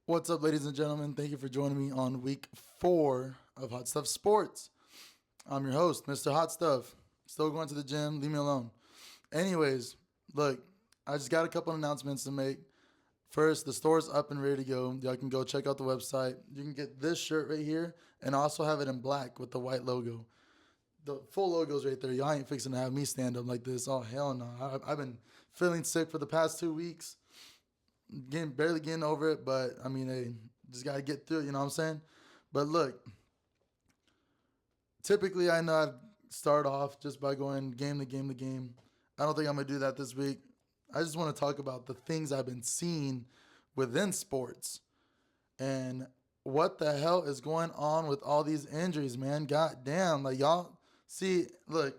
What's up, ladies and gentlemen? Thank you for joining me on week 4 of Hot Stuff Sports. I'm your host, Mr. Hot Stuff. Still going to the gym, leave me alone. Anyways, look, I just got a couple announcements to make. First, the store's up and ready to go. Y'all can go check out the website. You can get this shirt right here and also have it in black with the white logo. The full logo's right there. Y'all ain't fixing to have me stand up like this. Oh, hell no. I've been feeling sick for the past 2 weeks. Barely getting over it, but I mean, hey, just gotta get through it. You know what I'm saying? But look, typically I know I'd start off just by going game to game to game. I don't think I'm gonna do that this week. I just want to talk about the things I've been seeing within sports and what the hell is going on with all these injuries, man. God damn, like y'all see. Look,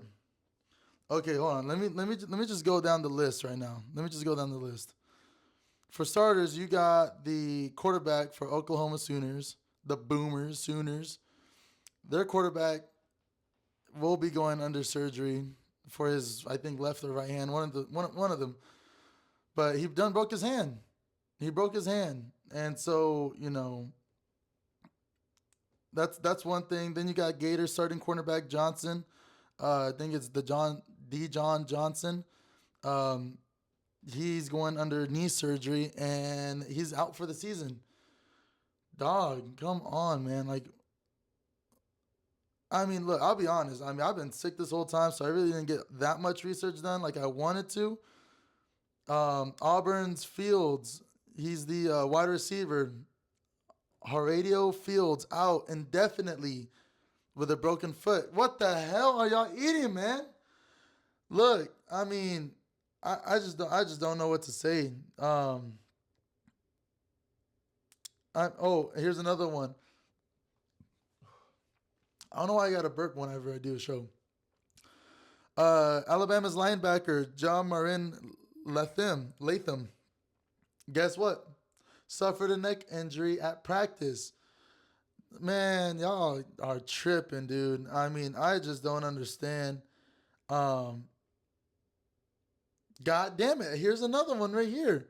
okay, hold on. Let me just go down the list right now. Let me just go down the list. For starters, you got the quarterback for Oklahoma Sooners, the Boomers Sooners. Their quarterback will be going under surgery for his, I think, left or right hand, one of them. But he done broke his hand. He broke his hand, and so that's one thing. Then you got Gators starting cornerback Johnson. I think it's John Johnson. Um, he's going under knee surgery and he's out for the season. Dog, come on, man. Like, I mean, look, I'll be honest. I mean, I've been sick this whole time, so I really didn't get that much research done like I wanted to. Auburn's Fields, he's the wide receiver. Horatio Fields out indefinitely with a broken foot. What the hell are y'all eating, man? Look, I mean, I just don't know what to say. Here's another one. I don't know why I got to burp whenever I do a show. Alabama's linebacker John Marin Latham. Guess what? Suffered a neck injury at practice. Man, y'all are tripping, dude. I mean, I just don't understand. Um, God damn it! Here's another one right here.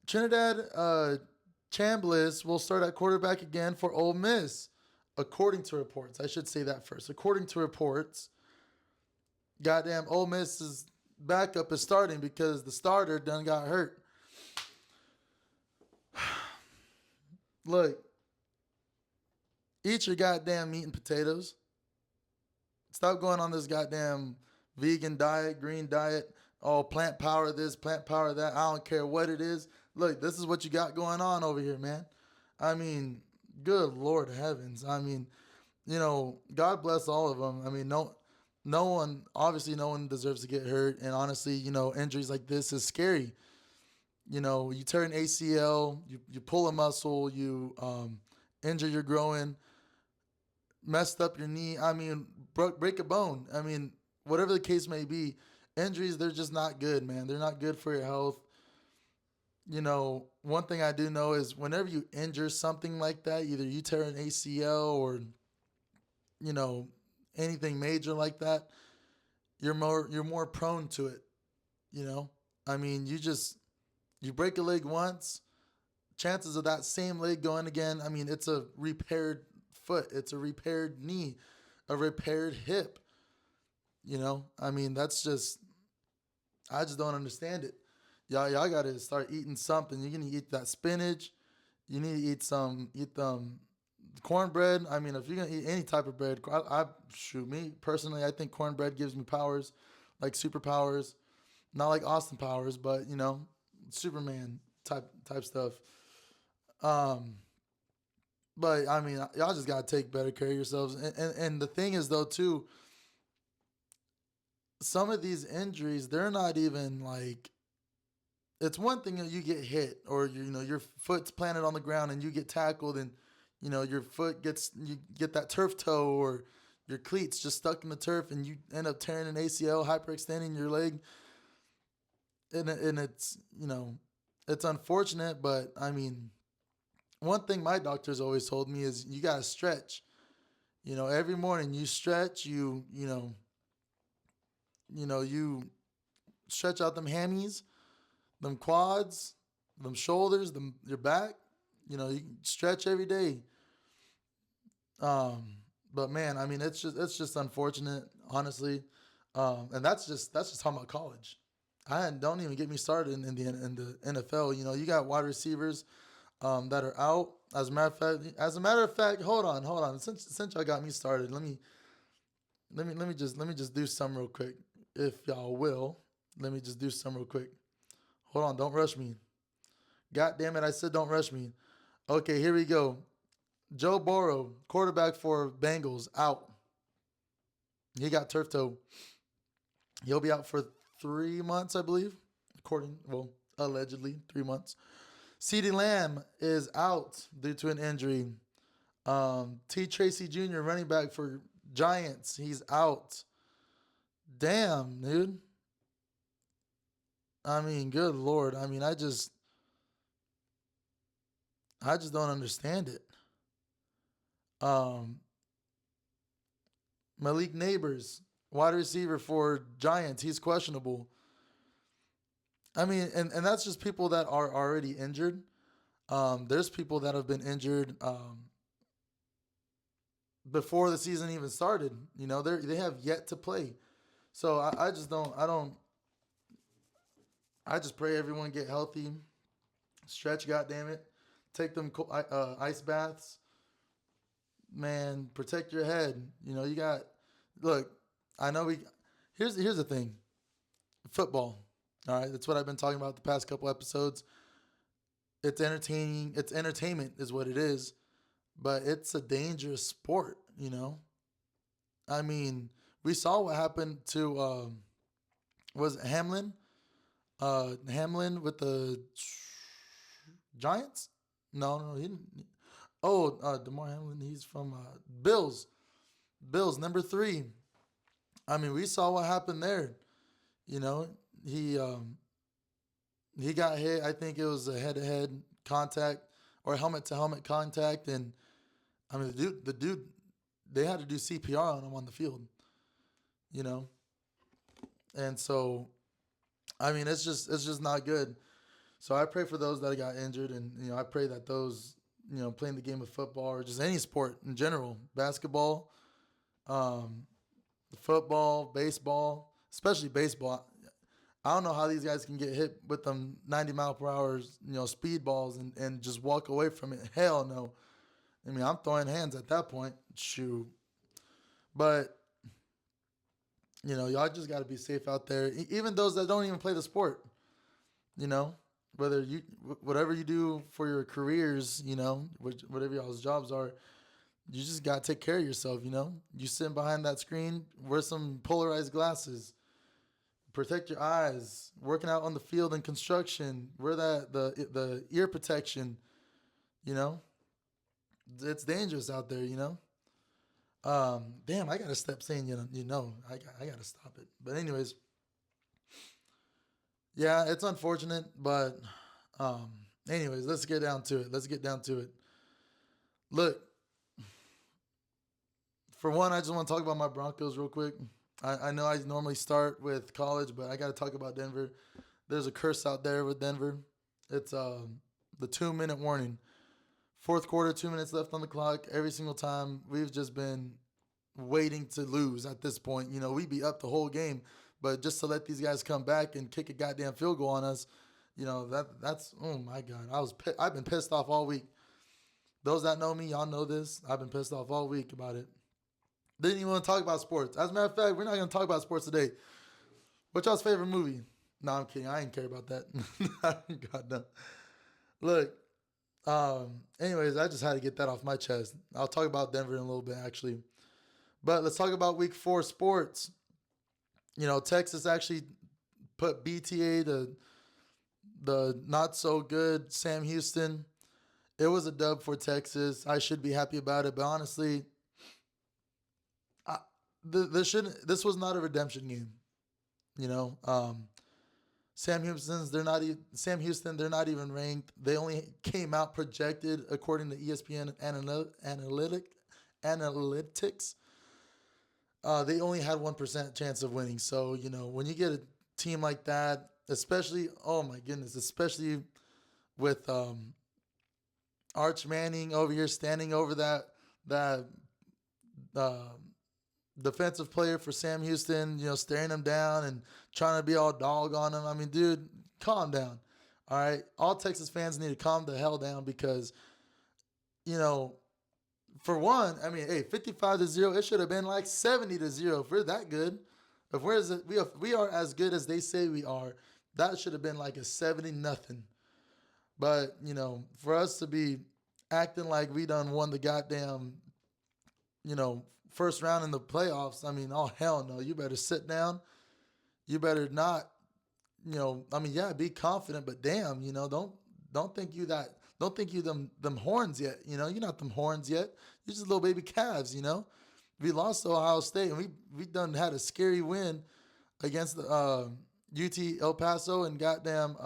Trinidad Chambliss will start at quarterback again for Ole Miss, according to reports. I should say that first. According to reports, goddamn Ole Miss's backup is starting because the starter done got hurt. Look, eat your goddamn meat and potatoes. Stop going on this goddamn vegan diet, green diet, oh, plant power this, plant power that. I don't care what it is. Look, this is what you got going on over here, man. I mean, good Lord heavens. I mean, God bless all of them. I mean, no one deserves to get hurt. And honestly, injuries like this is scary. You tear an ACL, you pull a muscle, you injure your groin, messed up your knee. I mean, break a bone. I mean, whatever the case may be, injuries, they're just not good, man. They're not good for your health. One thing I do know is whenever you injure something like that, either you tear an ACL or, you know, anything major like that, you're more prone to it, you know? I mean, you break a leg once, chances of that same leg going again, I mean, it's a repaired foot, it's a repaired knee, a repaired hip, I mean, I just don't understand it. Y'all got to start eating something. You're going to eat that spinach. You need to eat cornbread. I mean, if you're going to eat any type of bread, me personally, I think cornbread gives me powers, like superpowers, not like Austin Powers, but, Superman type stuff. Um, but I mean, y'all just got to take better care of yourselves. And the thing is though, too, some of these injuries, they're not even like, it's one thing that you get hit or your foot's planted on the ground and you get tackled and your you get that turf toe or your cleats just stuck in the turf and you end up tearing an ACL, hyperextending your leg, and it's unfortunate, but I mean, one thing my doctors always told me is you gotta stretch. Every morning you stretch, you stretch out them hammies, them quads, them shoulders, your back. You stretch every day. Um, but man, I mean, it's just unfortunate, honestly. And that's just talking about college. Don't even get me started in the NFL. You got wide receivers that are out. As a matter of fact, hold on. Since y'all got me started, let me just do some real quick, if y'all will. Let me just do some real quick. Hold on, don't rush me. God damn it, I said don't rush me. Okay, here we go. Joe Burrow, quarterback for Bengals, out. He got turf toe. He'll be out for 3 months, I believe, allegedly 3 months. CeeDee Lamb is out due to an injury. T. Tracy Jr., running back for Giants, he's out. Damn, dude. I mean, good lord. I mean, I just don't understand it. Um, Malik Neighbors, wide receiver for Giants, he's questionable. I mean, and that's just people that are already injured. There's people that have been injured before the season even started. They have yet to play. So I just don't. I just pray everyone get healthy, stretch. Goddamn it, take them ice baths. Man, protect your head. You got. Look, I know we. Here's the thing. Football. All right, that's what I've been talking about the past couple episodes. It's entertaining. It's entertainment, is what it is. But it's a dangerous sport. I mean, we saw what happened to was it Hamlin? Hamlin with the Giants? No, no, he didn't. Oh, Demar Hamlin. He's from Bills. Bills number three. I mean, we saw what happened there. You know, he um, he got hit. I think it was a head-to-head contact or helmet-to-helmet contact, and I mean, the dude, they had to do CPR on him on the field. You know, and so I mean, it's just not good. So I pray for those that got injured, and I pray that those playing the game of football or just any sport in general, basketball, um, football, baseball, especially baseball. I don't know how these guys can get hit with them 90 mile per hour, speed balls and just walk away from it. Hell no. I mean, I'm throwing hands at that point. Shoot. But, y'all just got to be safe out there. Even those that don't even play the sport, you know, whether whatever you do for your careers, whatever y'all's jobs are, you just got to take care of yourself. You sitting behind that screen, wear some polarized glasses, protect your eyes. Working out on the field in construction, wear the ear protection. You know, it's dangerous out there. Damn, I gotta stop saying I gotta stop it. But anyways, yeah, it's unfortunate, but um, anyways, let's get down to it. Let's get down to it. Look, for one, I just want to talk about my Broncos real quick. I know I normally start with college, but I got to talk about Denver. There's a curse out there with Denver. It's the 2 minute warning. Fourth quarter, 2 minutes left on the clock. Every single time we've just been waiting to lose at this point. We'd be up the whole game, but just to let these guys come back and kick a goddamn field goal on us, that's oh my god. I've been pissed off all week. Those that know me, y'all know this. I've been pissed off all week about it. Didn't even want to talk about sports. As a matter of fact, we're not going to talk about sports today. What's y'all's favorite movie? No, I'm kidding. I ain't care about that. God no. Look, anyways, I just had to get that off my chest. I'll talk about Denver in a little bit, actually. But let's talk about week 4 sports. Texas actually put BTA to the not so good Sam Houston. It was a dub for Texas. I should be happy about it, but honestly, I, this was not a redemption game. You know, Sam Houston. They're not even ranked. They only came out projected according to ESPN analytics. They only had 1% chance of winning. So when you get a team like that, especially oh my goodness, especially with Arch Manning over here standing over that uh, defensive player for Sam Houston, staring him down and trying to be all dog on him. I mean, dude, calm down. All right. All Texas fans need to calm the hell down because, you know, for one, I mean, hey, 55-0, it should have been like 70-0 if we're that good. If we are as good as they say we are, that should have been like a 70 nothing. But, for us to be acting like we done won the goddamn, first round in the playoffs, I mean, oh hell no. You better sit down. You better not, I mean, yeah, be confident, but damn, don't think you that don't think you them horns yet. You're not them horns yet. You're just little baby calves. We lost to Ohio State and we done had a scary win against the UT El Paso and goddamn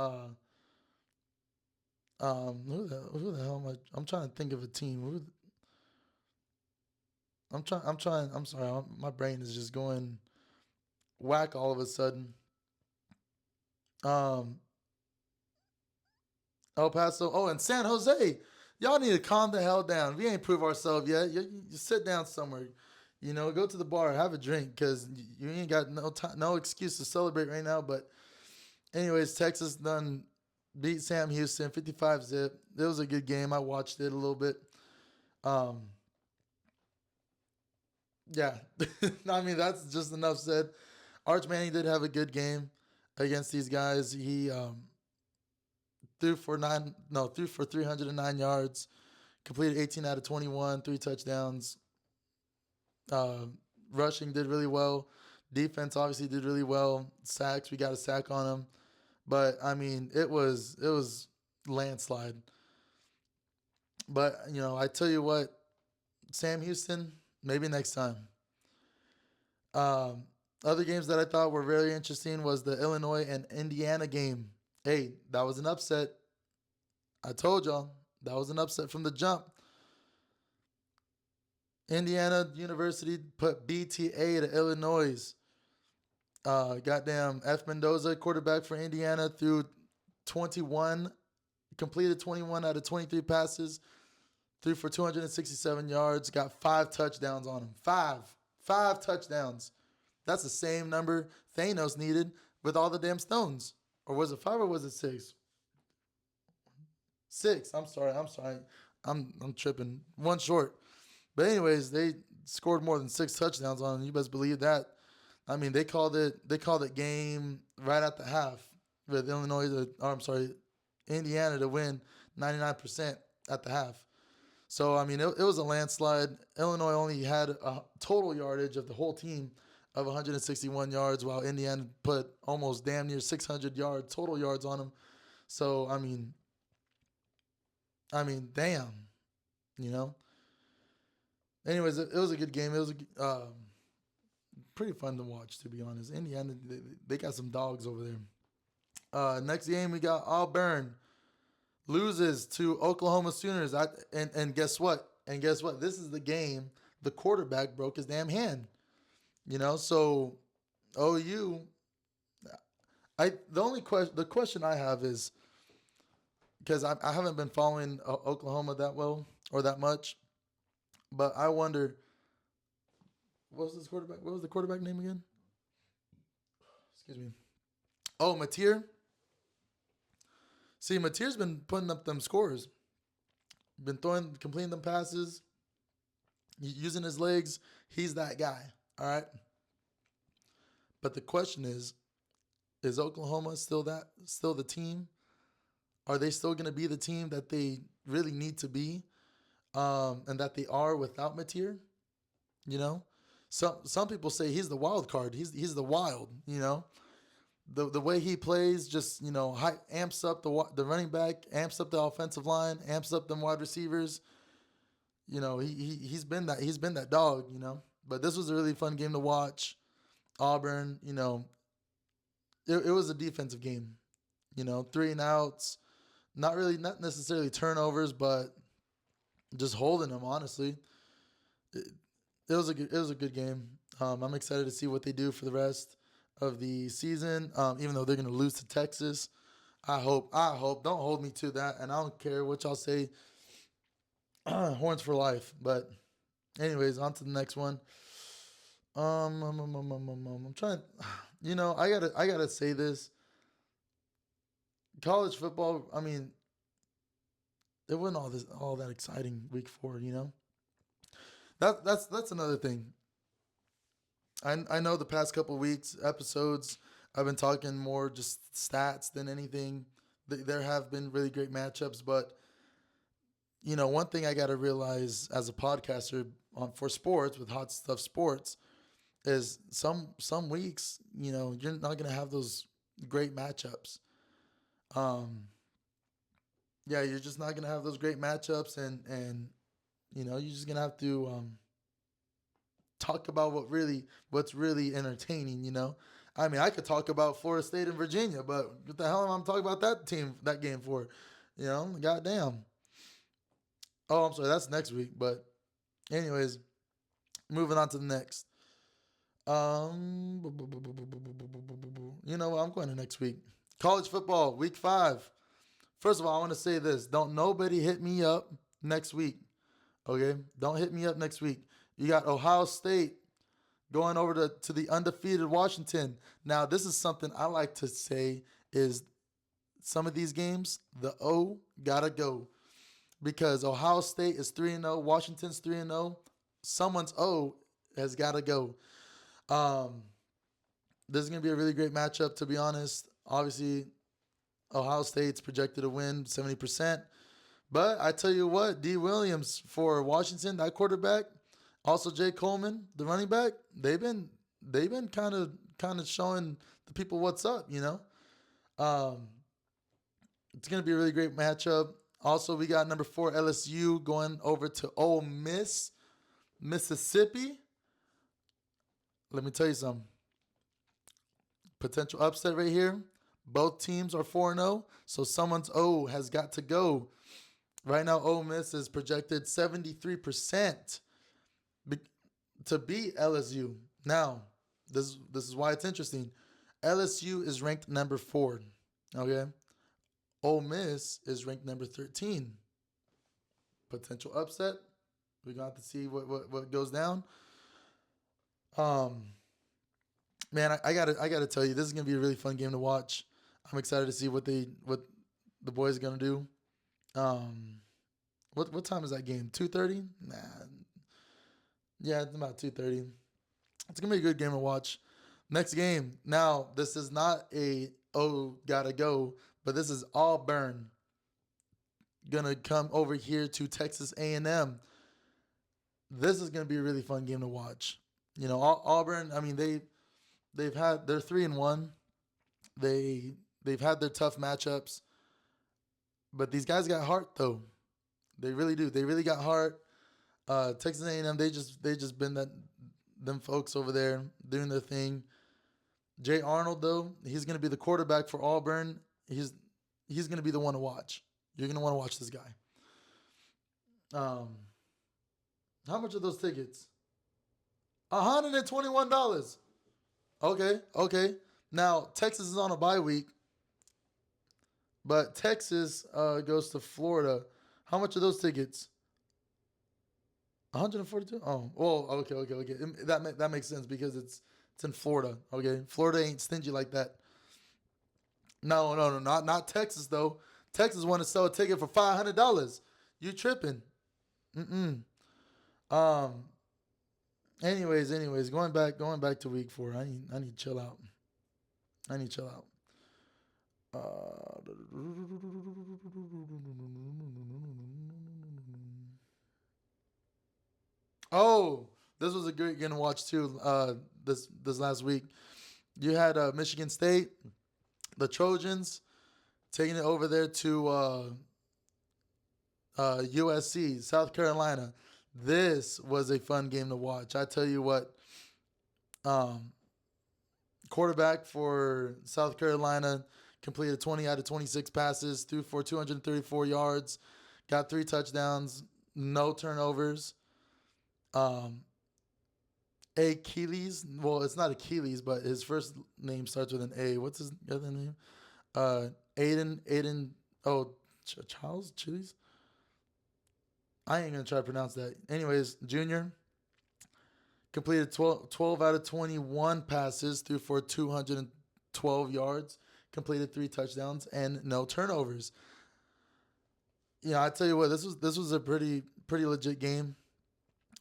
who the hell am I? I'm trying to think of a team. I'm sorry. My brain is just going whack all of a sudden. Um, El Paso. Oh, and San Jose. Y'all need to calm the hell down. We ain't proved ourselves yet. You sit down somewhere. Go to the bar, have a drink, cause you ain't got no time, no excuse to celebrate right now. But anyways, Texas done beat Sam Houston 55-0. It was a good game. I watched it a little bit. Um, yeah, I mean that's just enough said. Arch Manning did have a good game against these guys. He threw for 309 yards, completed 18 out of 21, three touchdowns. Uh, Rushing did really well. Defense obviously did really well. Sacks, we got a sack on him, but I mean it was landslide. But I tell you what, Sam Houston, maybe next time. Um, Other games that I thought were very interesting was the Illinois and Indiana game. Hey, that was an upset. I told y'all that was an upset from the jump. Indiana University put BTA to Illinois. Goddamn F. Mendoza, quarterback for Indiana, threw 21, completed 21 out of 23 passes, threw for 267 yards, got five touchdowns on him. Five touchdowns. That's the same number Thanos needed with all the damn stones. Or was it five or was it six? Six. I'm sorry. I'm tripping. One short. But anyways, they scored more than six touchdowns on him. You best believe that. I mean, they called it game right at the half with I'm sorry, Indiana to win 99% at the half. So I mean, it was a landslide. Illinois only had a total yardage of the whole team of 161 yards, while Indiana put almost damn near 600 total yards on them. So I mean, damn, you know. Anyways, it was a good game. It was pretty fun to watch, to be honest. Indiana, they got some dogs over there. Next game, we got Auburn loses to Oklahoma Sooners. And guess what? And guess what? This is the game the quarterback broke his damn hand. So OU. The question I have is because I haven't been following Oklahoma that well or that much, but I wonder what was the quarterback name again? Excuse me. Oh, Mateer. See, Mateer's been putting up them scores. Been completing them passes, using his legs. He's that guy. All right. But the question is Oklahoma still the team? Are they still going to be the team that they really need to be, and that they are without Mateer? You know, some people say he's the wild card. He's the wild. The way he plays just amps up the running back, amps up the offensive line, amps up them wide receivers. He's been that dog. But this was a really fun game to watch. Auburn, it was a defensive game. Three and outs, not necessarily turnovers, but just holding them. Honestly, it, it was a good game. I'm excited to see what they do for the rest of the season. Even though they're going to lose to Texas, I hope. Don't hold me to that, and I don't care what y'all say. Horns for life. But anyways, on to the next one. I'm trying. I gotta say this. College football. I mean, it wasn't all that exciting week 4. That's another thing. I know the past couple weeks episodes I've been talking more just stats than anything. There have been really great matchups, but one thing I got to realize as a podcaster for sports with Hot Stuff Sports is some weeks you're not gonna have those great matchups. Um, yeah, you're just not gonna have those great matchups, and you're just gonna have to talk about what's really entertaining. I mean, I could talk about Florida State and Virginia, but what the hell am I talking about that game for? Goddamn. Oh, I'm sorry, that's next week. But anyways, moving on to the next. You know what? I'm going to next week. College football, week 5. First of all, I want to say this: don't nobody hit me up next week. Okay, don't hit me up next week. You got Ohio State going over to the undefeated Washington. Now, this is something I like to say is some of these games, the O gotta go because Ohio State is 3-0, Washington's 3-0. Someone's O has got to go. Um, this is gonna be a really great matchup, to be honest. Obviously, Ohio State's projected to win 70%. But I tell you what, D. Williams for Washington, that quarterback, also Jay Coleman, the running back, they've been kind of showing the people what's up. Um, it's gonna be a really great matchup. Also, we got number 4 LSU going over to Ole Miss, Mississippi. Let me tell you something. Potential upset right here. Both teams are 4-0, so someone's O has got to go. Right now, Ole Miss is projected 73% to beat LSU. Now, this is why it's interesting. LSU is ranked number 4. Okay, Ole Miss is ranked number 13. Potential upset. We're gonna have to see what goes down. Um, man, I gotta tell you, this is gonna be a really fun game to watch. I'm excited to see what the boys are gonna do. Um, what time is that game? 2:30? Nah, yeah, it's about 2:30. It's gonna be a good game to watch. Next game. Now, this is not a gotta go, but this is Auburn gonna come over here to Texas A&M. This is gonna be a really fun game to watch. Auburn. I mean, they're 3-1. They've had their tough matchups, but these guys got heart though. They really do. They really got heart. Texas A&M, they just been them folks over there doing their thing. Jay Arnold though, he's gonna be the quarterback for Auburn. He's gonna be the one to watch. You're gonna want to watch this guy. Um, how much are those tickets? $121. Okay, okay. Now Texas is on a bye week, but Texas goes to Florida. How much are those tickets? 142. Oh, well, okay, okay, okay. That makes sense because it's in Florida. Okay, Florida ain't stingy like that. No, no, no, not Texas though. Texas want to sell a ticket for $500. You tripping? Mm-mm. Um. Anyways, going back to week 4. I need to chill out. I need to chill out. Oh, this was a great game to watch too. This last week, you had Michigan State, the Trojans, taking it over there to USC, South Carolina. This was a fun game to watch. I tell you what, um, quarterback for South Carolina completed 20 out of 26 passes, threw for 234 yards, got 3 touchdowns, no turnovers. Um, Achilles, well, it's not Achilles, but his first name starts with an A. What's his other name? Uh, Aiden. Oh, Charles Chili's. I ain't going to try to pronounce that. Anyways, Junior completed 12 out of 21 passes, threw for 212 yards, completed 3 touchdowns, and no turnovers. I tell you what, this was a pretty legit game.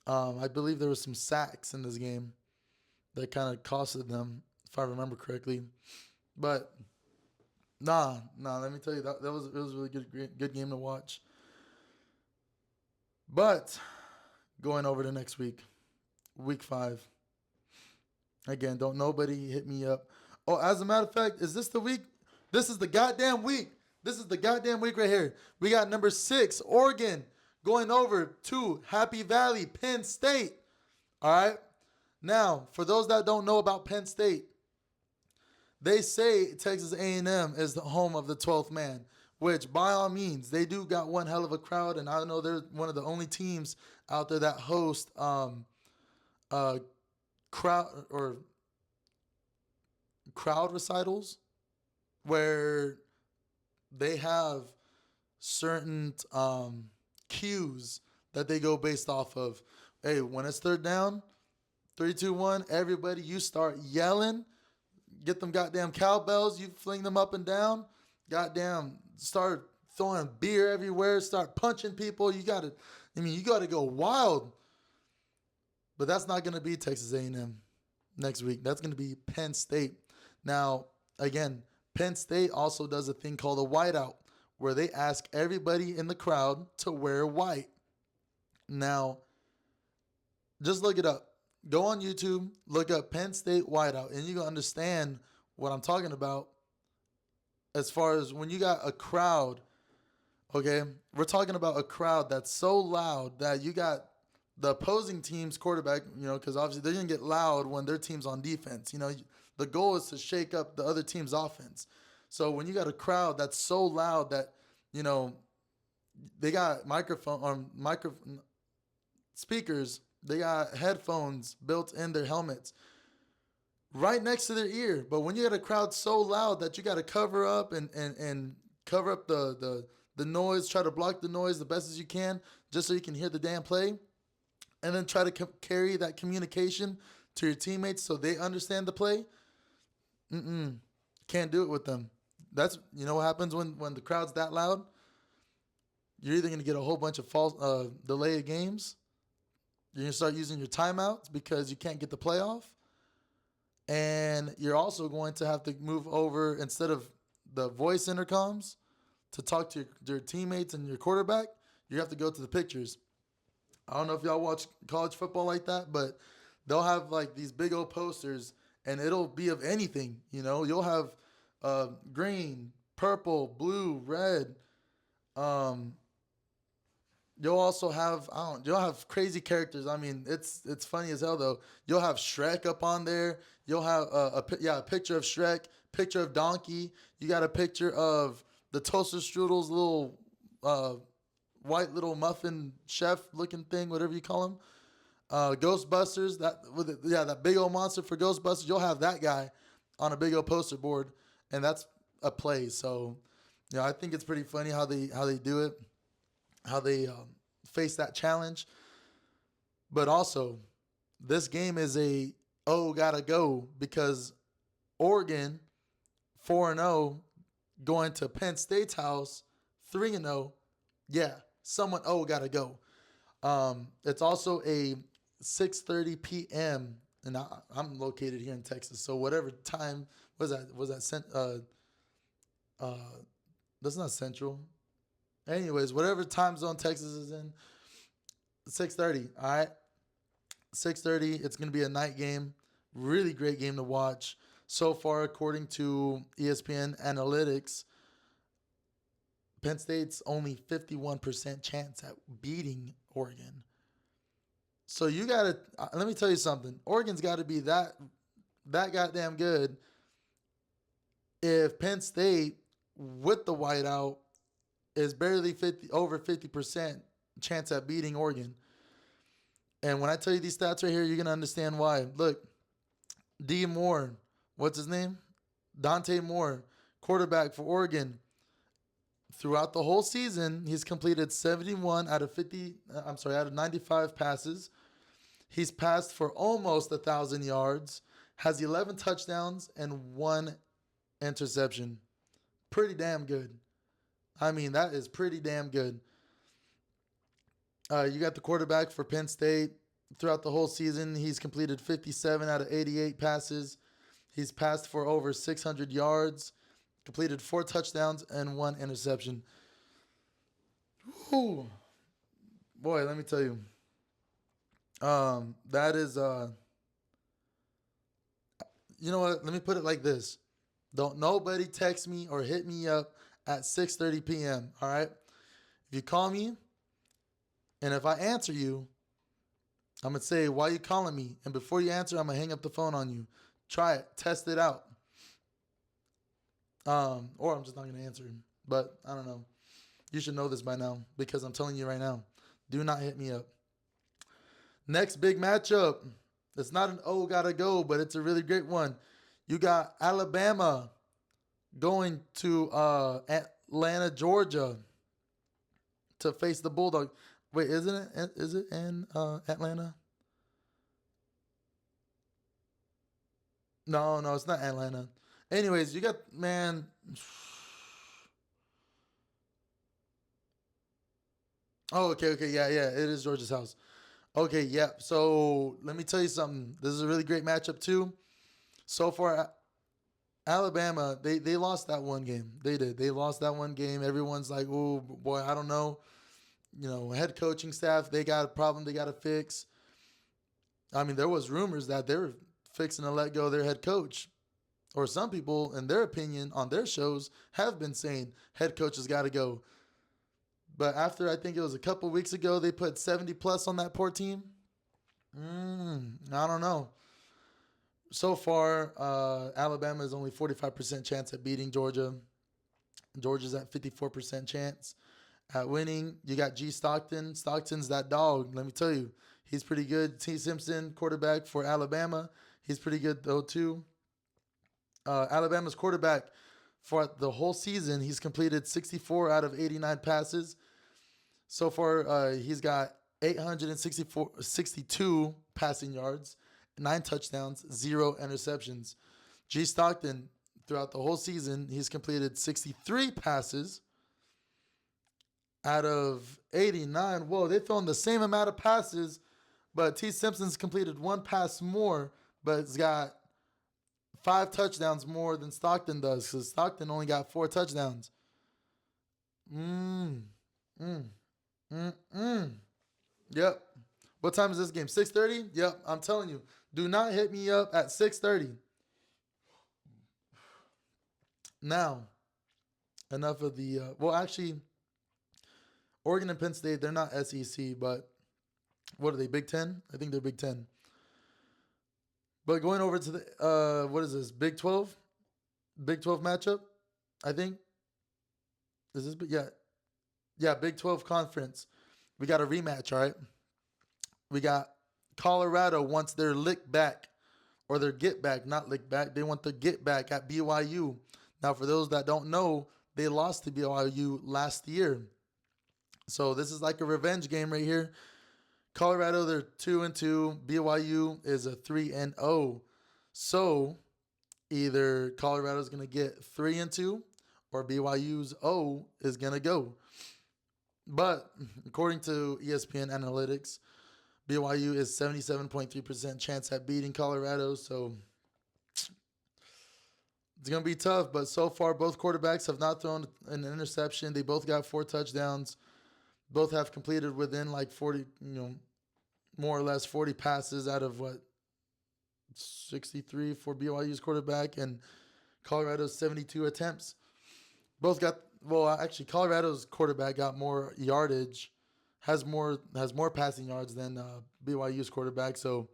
I believe there was some sacks in this game that kind of costed them, if I remember correctly. But nah. Let me tell you that it was a really good game to watch. But going over to next week, week 5. Again, don't nobody hit me up. Oh, as a matter of fact, is this the week? This is the goddamn week. This is the goddamn week right here. We got number 6, Oregon, going over to Happy Valley, Penn State. All right. Now, for those that don't know about Penn State, they say Texas A&M is the home of the 12th man, which by all means, they do got one hell of a crowd, and I know they're one of the only teams out there that host crowd or crowd recitals where they have certain cues that they go based off of. Hey, when it's third down, 3, 2, 1, everybody, you start yelling. Get them goddamn cowbells. You fling them up and down. Goddamn, start throwing beer everywhere. Start punching people. You gotta go wild. But that's not gonna be Texas A&M next week. That's gonna be Penn State. Now, again, Penn State also does a thing called a whiteout, where they ask everybody in the crowd to wear white. Now, just look it up. Go on YouTube, look up Penn State whiteout, and you can understand what I'm talking about as far as when you got a crowd, okay? We're talking about a crowd that's so loud that you got the opposing team's quarterback, because obviously they're going to get loud when their team's on defense. The goal is to shake up the other team's offense. So when you got a crowd that's so loud that, they got speakers, they got headphones built in their helmets right next to their ear. But when you got a crowd so loud that you got to cover up and cover up the noise, try to block the noise the best as you can just so you can hear the damn play, and then try to carry that communication to your teammates so they understand the play, can't do it with them. That's, what happens when the crowd's that loud? You're either going to get a whole bunch of false delay of games. You're going to start using your timeouts because you can't get the playoff. And you're also going to have to move over, instead of the voice intercoms to talk to your teammates and your quarterback, you have to go to the pictures. I don't know if y'all watch college football like that, but they'll have like these big old posters, and it'll be of anything. You'll have green, purple, blue, red. You'll also have you'll have crazy characters. I mean, it's funny as hell though. You'll have Shrek up on there. You'll have a picture of Shrek, picture of Donkey. You got a picture of the Toaster Strudel's little white little muffin chef looking thing, whatever you call him. Ghostbusters, that big old monster for Ghostbusters. You'll have that guy on a big old poster board, and that's a play. So, I think it's pretty funny how they do it. How they face that challenge. But also, this game is gotta go, because Oregon 4-0 going to Penn State's house 3-0. Yeah, someone gotta go. It's also a 6:30 p.m. and I'm located here in Texas, so whatever time was that that's not Central. Anyways, whatever time zone Texas is in, 6:30, all right? 6:30, it's going to be a night game. Really great game to watch. So far, according to ESPN Analytics, Penn State's only 51% chance at beating Oregon. So you got to, let me tell you something. Oregon's got to be that goddamn good if Penn State, with the whiteout, is barely over 50% chance at beating Oregon. And when I tell you these stats right here, you're going to understand why. Look, D. Moore, what's his name? Dante Moore, quarterback for Oregon. throughout the whole season, he's completed 71 out of 95 passes. He's passed for almost 1,000 yards, has 11 touchdowns and one interception. Pretty damn good. I mean, that is pretty damn good. You got the quarterback for Penn State. Throughout the whole season, he's completed 57 out of 88 passes. He's passed for over 600 yards, completed 4 touchdowns and 1 interception. Whew. Boy, let me tell you. That is you know what? Let me put it like this. Don't nobody text me or hit me up at 6:30 p.m. All right? If you call me and if I answer you, I'm gonna say, why you calling me? And before you answer, I'm gonna hang up the phone on you. Try it, test it out. Or I'm just not gonna answer. But I don't know. You should know this by now because I'm telling you right now. Do not hit me up. Next big matchup. It's not an O gotta go, but it's a really great one. You got Alabama going to Atlanta, Georgia to face the Bulldog. Wait, isn't it? Is it in Atlanta? No, it's not Atlanta. Anyways, you got man. Oh, okay, yeah. It is Georgia's house. Okay, yeah. So let me tell you something. This is a really great matchup too. So far, Alabama, they lost that one game. They did. They lost that one game. Everyone's like, oh boy, I don't know. Head coaching staff, they got a problem they got to fix. I mean, there was rumors that they were fixing to let go of their head coach. Or some people, in their opinion, on their shows, have been saying head coach has got to go. But after, I think it was a couple weeks ago, they put 70 plus on that poor team. I don't know. So far, Alabama is only 45% chance at beating Georgia. Georgia's at 54% chance at winning. You got G. Stockton. Stockton's that dog. Let me tell you, he's pretty good. T. Simpson, quarterback for Alabama. He's pretty good though too. Alabama's quarterback for the whole season, he's completed 64 out of 89 passes. So far, he's got 62 passing yards, 9 touchdowns, 0 interceptions. G. Stockton, throughout the whole season, he's completed 63 passes out of 89. Whoa, they thrown the same amount of passes, but T. Simpson's completed 1 pass more, but it's got 5 touchdowns more than Stockton does because Stockton only got 4 touchdowns. Mm, mm, mm. Yep. What time is this game? 6:30? Yep. I'm telling you, do not hit me up at 6:30. Now, enough of the. Well, actually, Oregon and Penn State, they're not SEC, but what are they? Big Ten? I think they're Big Ten. But going over to the what is this? Big 12? Big 12 matchup? I think. Is this yeah. Yeah, Big 12 conference. We got a rematch, all right? We got Colorado wants their lick back or their get back, not lick back. They want the get back at BYU. Now, for those that don't know, they lost to BYU last year. So this is like a revenge game right here. Colorado, they're 2-2. BYU is a 3-0. So either Colorado's going to get 3-2 or BYU's O is going to go. But according to ESPN Analytics, BYU is 77.3% chance at beating Colorado. So it's going to be tough. But so far, both quarterbacks have not thrown an interception. They both got 4 touchdowns. Both have completed within like 40, more or less 40 passes out of 63 for BYU's quarterback and Colorado's 72 attempts. Both got actually Colorado's quarterback got more yardage, has more passing yards than BYU's quarterback. So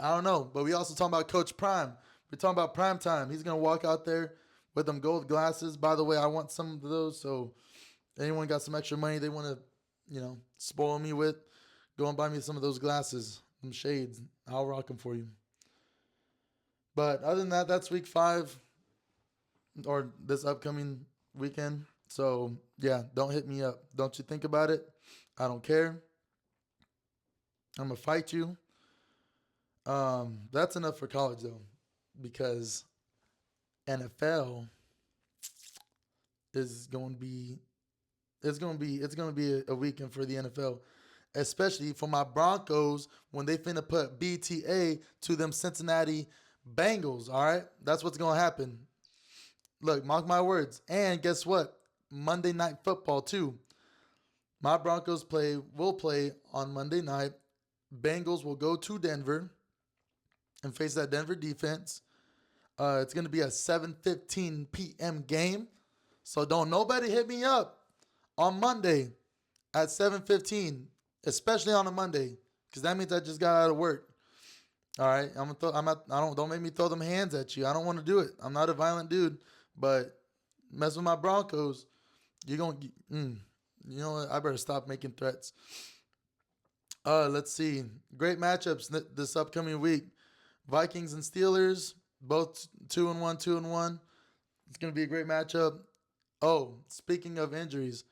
I don't know, but we also talking about Coach Prime. We're talking about prime time. He's gonna walk out there with them gold glasses. By the way, I want some of those. So anyone got some extra money they want to, spoil me with, go and buy me some of those glasses, them shades. I'll rock them for you. But other than that, that's week 5 or this upcoming weekend. So yeah, don't hit me up. Don't you think about it? I don't care. I'm gonna fight you. That's enough for college though, because NFL is going to be it's gonna be a weekend for the NFL, especially for my Broncos when they finna put BTA to them Cincinnati Bengals. All right, that's what's gonna happen. Look, mark my words. And guess what? Monday Night Football too. My Broncos will play on Monday night. Bengals will go to Denver and face that Denver defense. It's gonna be a 7:15 p.m. game. So don't nobody hit me up on Monday at 7:15, especially on a Monday, because that means I just got out of work. All right, I'm gonna throw, I'm not, I don't make me throw them hands at you. I don't want to do it. I'm not a violent dude, but mess with my Broncos, you're gonna, you know what? I better stop making threats. Let's see. Great matchups this upcoming week. Vikings and Steelers, both 2-1, 2-1. It's gonna be a great matchup. Oh, speaking of injuries,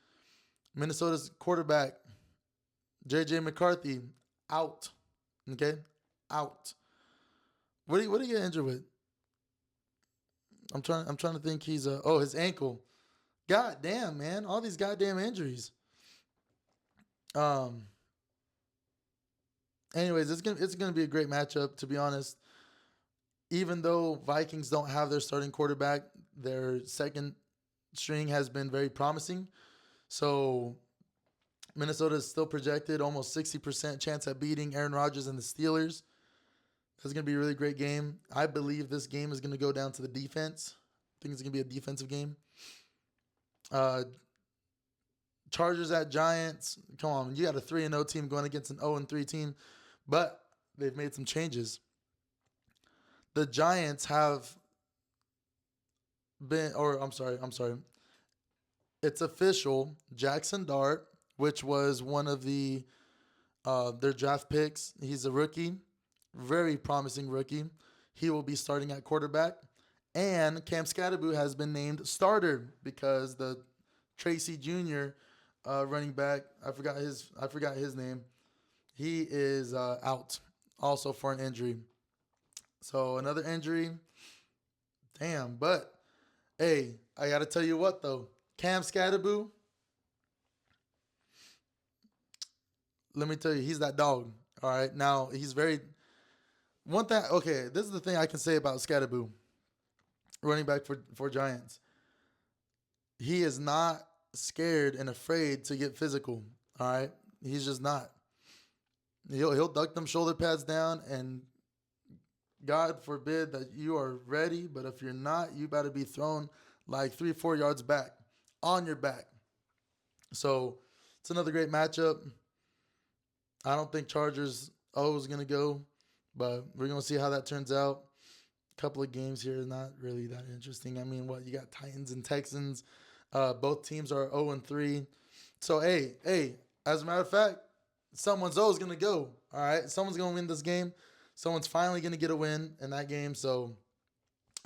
Minnesota's quarterback J.J. McCarthy out. Okay, out. What do you get injured with? I'm trying to think. His ankle. God damn, man, all these goddamn injuries. Um. Anyways, it's gonna be a great matchup. To be honest, even though Vikings don't have their starting quarterback, their second string has been very promising. So Minnesota is still projected almost 60% chance at beating Aaron Rodgers and the Steelers. It's going to be a really great game. I believe this game is going to go down to the defense. I think it's going to be a defensive game. Uh, Chargers at Giants. Come on, you got a 3-0 team going against an 0-3 team, but they've made some changes. The Giants have been, or I'm sorry. It's official. Jackson Dart, which was one of their draft picks. He's a rookie, very promising rookie. He will be starting at quarterback. And Cam Scatterboo has been named starter because the Tracy Jr. Running back, I forgot his name. He is out also for an injury. So another injury. Damn, but hey, I gotta tell you what though. Cam Scatterboo, let me tell you, he's that dog. All right. Now he's very one thing. Okay, this is the thing I can say about Scatterboo, running back for Giants. He is not scared and afraid to get physical. All right, he's just not. He'll duck them shoulder pads down, and God forbid that you are ready, but if you're not, you better be thrown like 3-4 yards back on your back. So it's another great matchup. I don't think Chargers O is gonna go, but we're gonna see how that turns out. A couple of games here is not really that interesting. I mean, what you got Titans and Texans. Both teams are 0-3. So hey, as a matter of fact, someone's O is gonna go. All right, someone's gonna win this game. Someone's finally gonna get a win in that game. So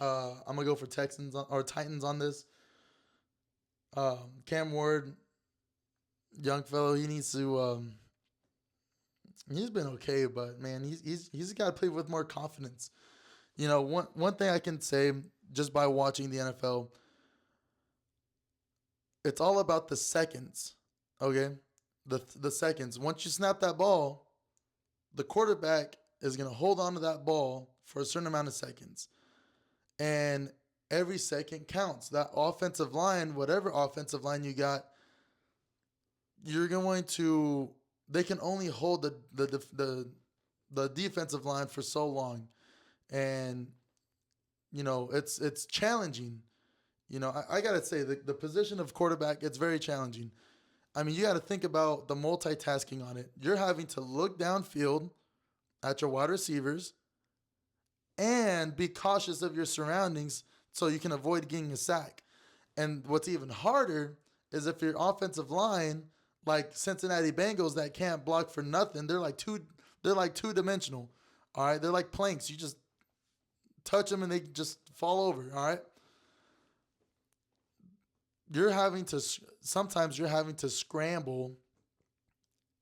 I'm gonna go for Texans or Titans on this. Cam Ward, young fellow, he needs to. He's been okay, but man, he's got to play with more confidence. You know, one thing I can say just by watching the NFL, it's all about the seconds. Okay, the seconds. Once you snap that ball, the quarterback is gonna hold on to that ball for a certain amount of seconds, and every second counts. That offensive line, whatever offensive line you got, you're going to. They can only hold the defensive line for so long, and it's challenging. I gotta say the position of quarterback, it's very challenging. I mean, you got to think about the multitasking on it. You're having to look downfield at your wide receivers and be cautious of your surroundings so you can avoid getting a sack. And what's even harder is if your offensive line, like Cincinnati Bengals, that can't block for nothing, they're like two dimensional. All right, they're like planks. You just touch them and they just fall over. All right. you're having to sometimes you're having to scramble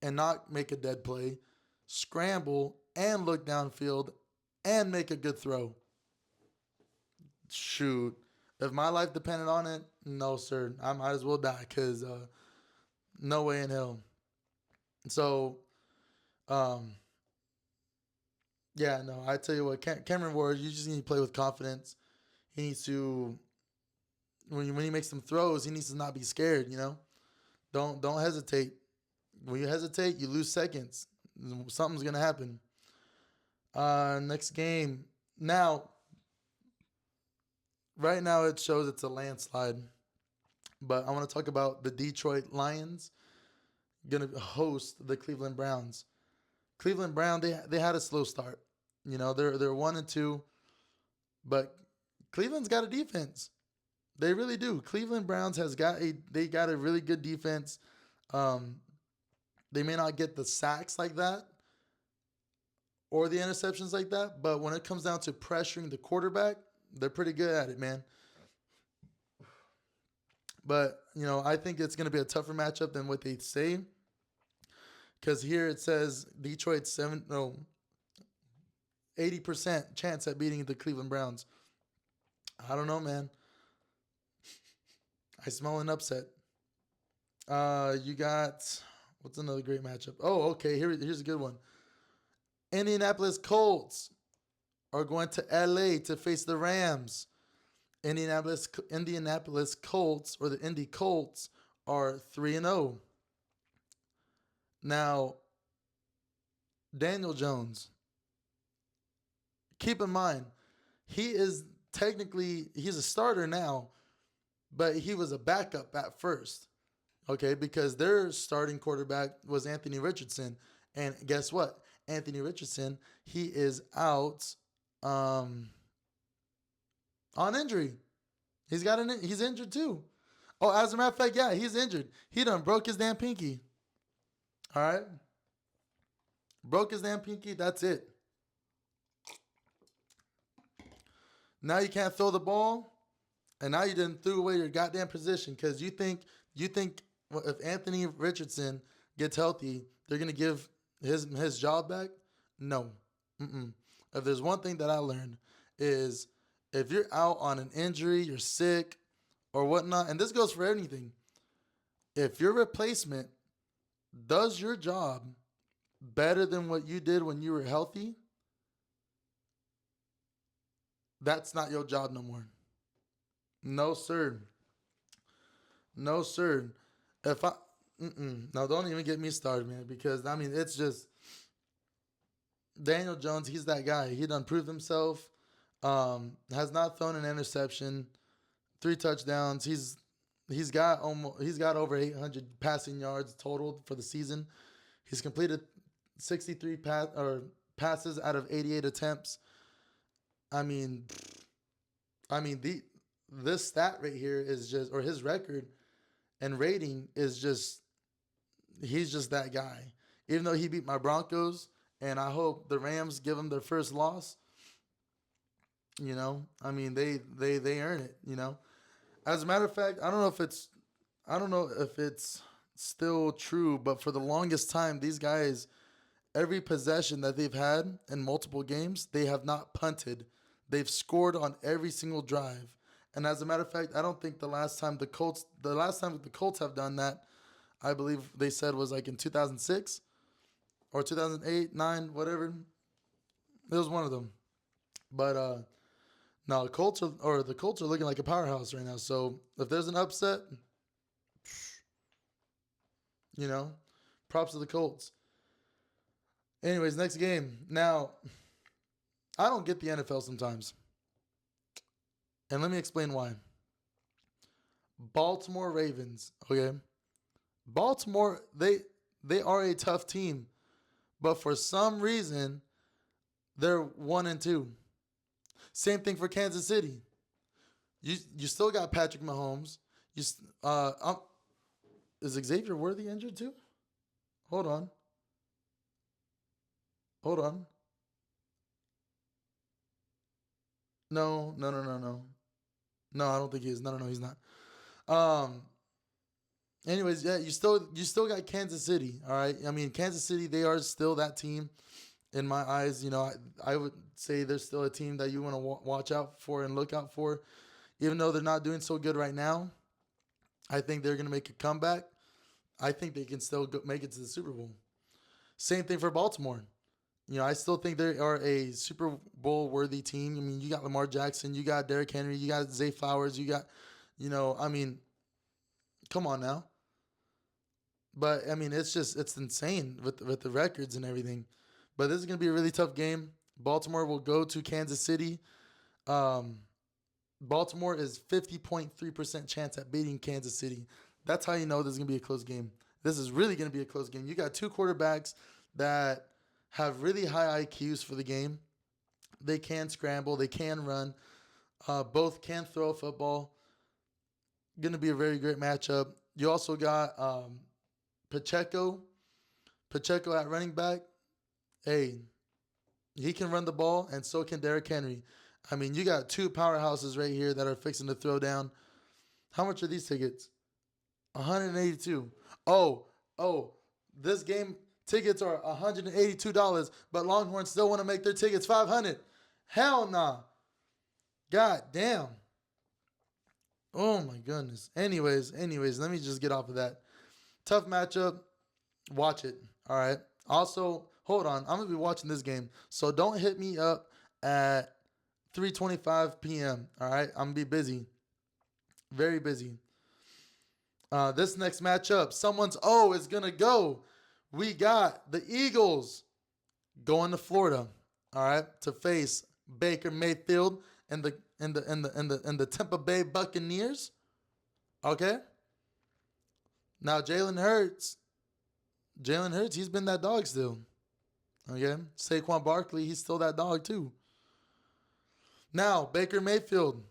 and not make a dead play, scramble and look downfield and make a good throw. Shoot, if my life depended on it, no sir, I might as well die because no way in hell. So um, yeah, no, I tell you what, Cameron Ward, you just need to play with confidence. He needs to when he makes some throws, he needs to not be scared. Don't hesitate. When you hesitate, you lose seconds. Something's gonna happen. Next game. Now, right now it shows it's a landslide, but I want to talk about the Detroit Lions gonna host the Cleveland Browns. Cleveland Brown they had a slow start. They're 1-2, but Cleveland's got a defense. They really do. Cleveland Browns they got a really good defense. Um, they may not get the sacks like that or the interceptions like that, but when it comes down to pressuring the quarterback, they're pretty good at it, man. But I think it's going to be a tougher matchup than what they say, because here it says Detroit 80% chance at beating the Cleveland Browns. I don't know, man. I smell an upset. You got what's another great matchup? Oh, okay. Here's a good one. Indianapolis Colts are going to LA to face the Rams. Indianapolis Colts, or the Indy Colts, are 3-0. Now, Daniel Jones, keep in mind, he's a starter now, but he was a backup at first. Okay, because their starting quarterback was Anthony Richardson. And guess what? Anthony Richardson, he is out on injury. He's injured too. Oh, as a matter of fact, yeah, he's injured. He done broke his damn pinky. All right? Broke his damn pinky, that's it. Now you can't throw the ball, and now you didn't throw away your goddamn position because you think if Anthony Richardson gets healthy, they're gonna give his job back? No. Mm-mm. If there's one thing that I learned is if you're out on an injury, you're sick or whatnot, and this goes for anything. If your replacement does your job better than what you did when you were healthy, that's not your job no more. No, sir. No, sir. If I, no, don't even get me started, man, because I mean, it's just Daniel Jones. He's that guy. He done proved himself. Has not thrown an interception, 3 touchdowns. He's got over 800 passing yards total for the season. He's completed 63 passes out of 88 attempts. I mean, I mean the this stat right here is just, or his record and rating is just, he's just that guy. Even though he beat my Broncos, and I hope the Rams give him their first loss. I mean they earn it. As a matter of fact, I don't know if it's still true, but for the longest time, these guys, every possession that they've had in multiple games, they have not punted. They've scored on every single drive. And as a matter of fact, I don't think the last time the Colts have done that, I believe they said was like in 2006 or 2008, 9, whatever. It was one of them. But no, the Colts are looking like a powerhouse right now. So if there's an upset, you know, props to the Colts. Anyways, next game. Now, I don't get the NFL sometimes. And let me explain why. Baltimore Ravens, okay? Baltimore, they are a tough team, but for some reason, they're 1-2. Same thing for Kansas City. You still got Patrick Mahomes. Is Xavier Worthy injured too? Hold on. Hold on. No, no, no, no, no. No, I don't think he is. No, no, no, he's not. Um. Anyways, yeah, you still got Kansas City. All right. I mean, Kansas City, they are still that team in my eyes. I would say they're still a team that you want to watch out for and look out for, even though they're not doing so good right now. I think they're going to make a comeback. I think they can still make it to the Super Bowl. Same thing for Baltimore. I still think they are a Super Bowl worthy team. I mean, you got Lamar Jackson, you got Derrick Henry, you got Zay Flowers, you got, I mean, come on now. But I mean, it's insane with the records and everything. But this is gonna be a really tough game. Baltimore will go to Kansas City. Um, Baltimore is 50.3% chance at beating Kansas City. That's how you know this is gonna be a close game. This is really gonna be a close game. You got two quarterbacks that have really high IQs for the game. They can scramble. They can run. Both can throw a football. Going to be a very great matchup. You also got Pacheco. Pacheco at running back. Hey, he can run the ball, and so can Derrick Henry. I mean, you got two powerhouses right here that are fixing to throw down. How much are these tickets? 182. Oh, oh, this game tickets are $182, but Longhorns still want to make their tickets 500. Hell nah. God damn. Oh my goodness. Anyways, let me just get off of that. Tough matchup. Watch it. All right. Also, hold on. I'm gonna be watching this game, so don't hit me up at 3:25 p.m. All right. I'm gonna be busy. Very busy. This next matchup, someone's O is gonna go. We got the Eagles going to Florida. All right, to face Baker Mayfield and the Tampa Bay Buccaneers. Okay. Now Jalen Hurts, he's been that dog still. Okay. Saquon Barkley, he's still that dog too. Now Baker Mayfield.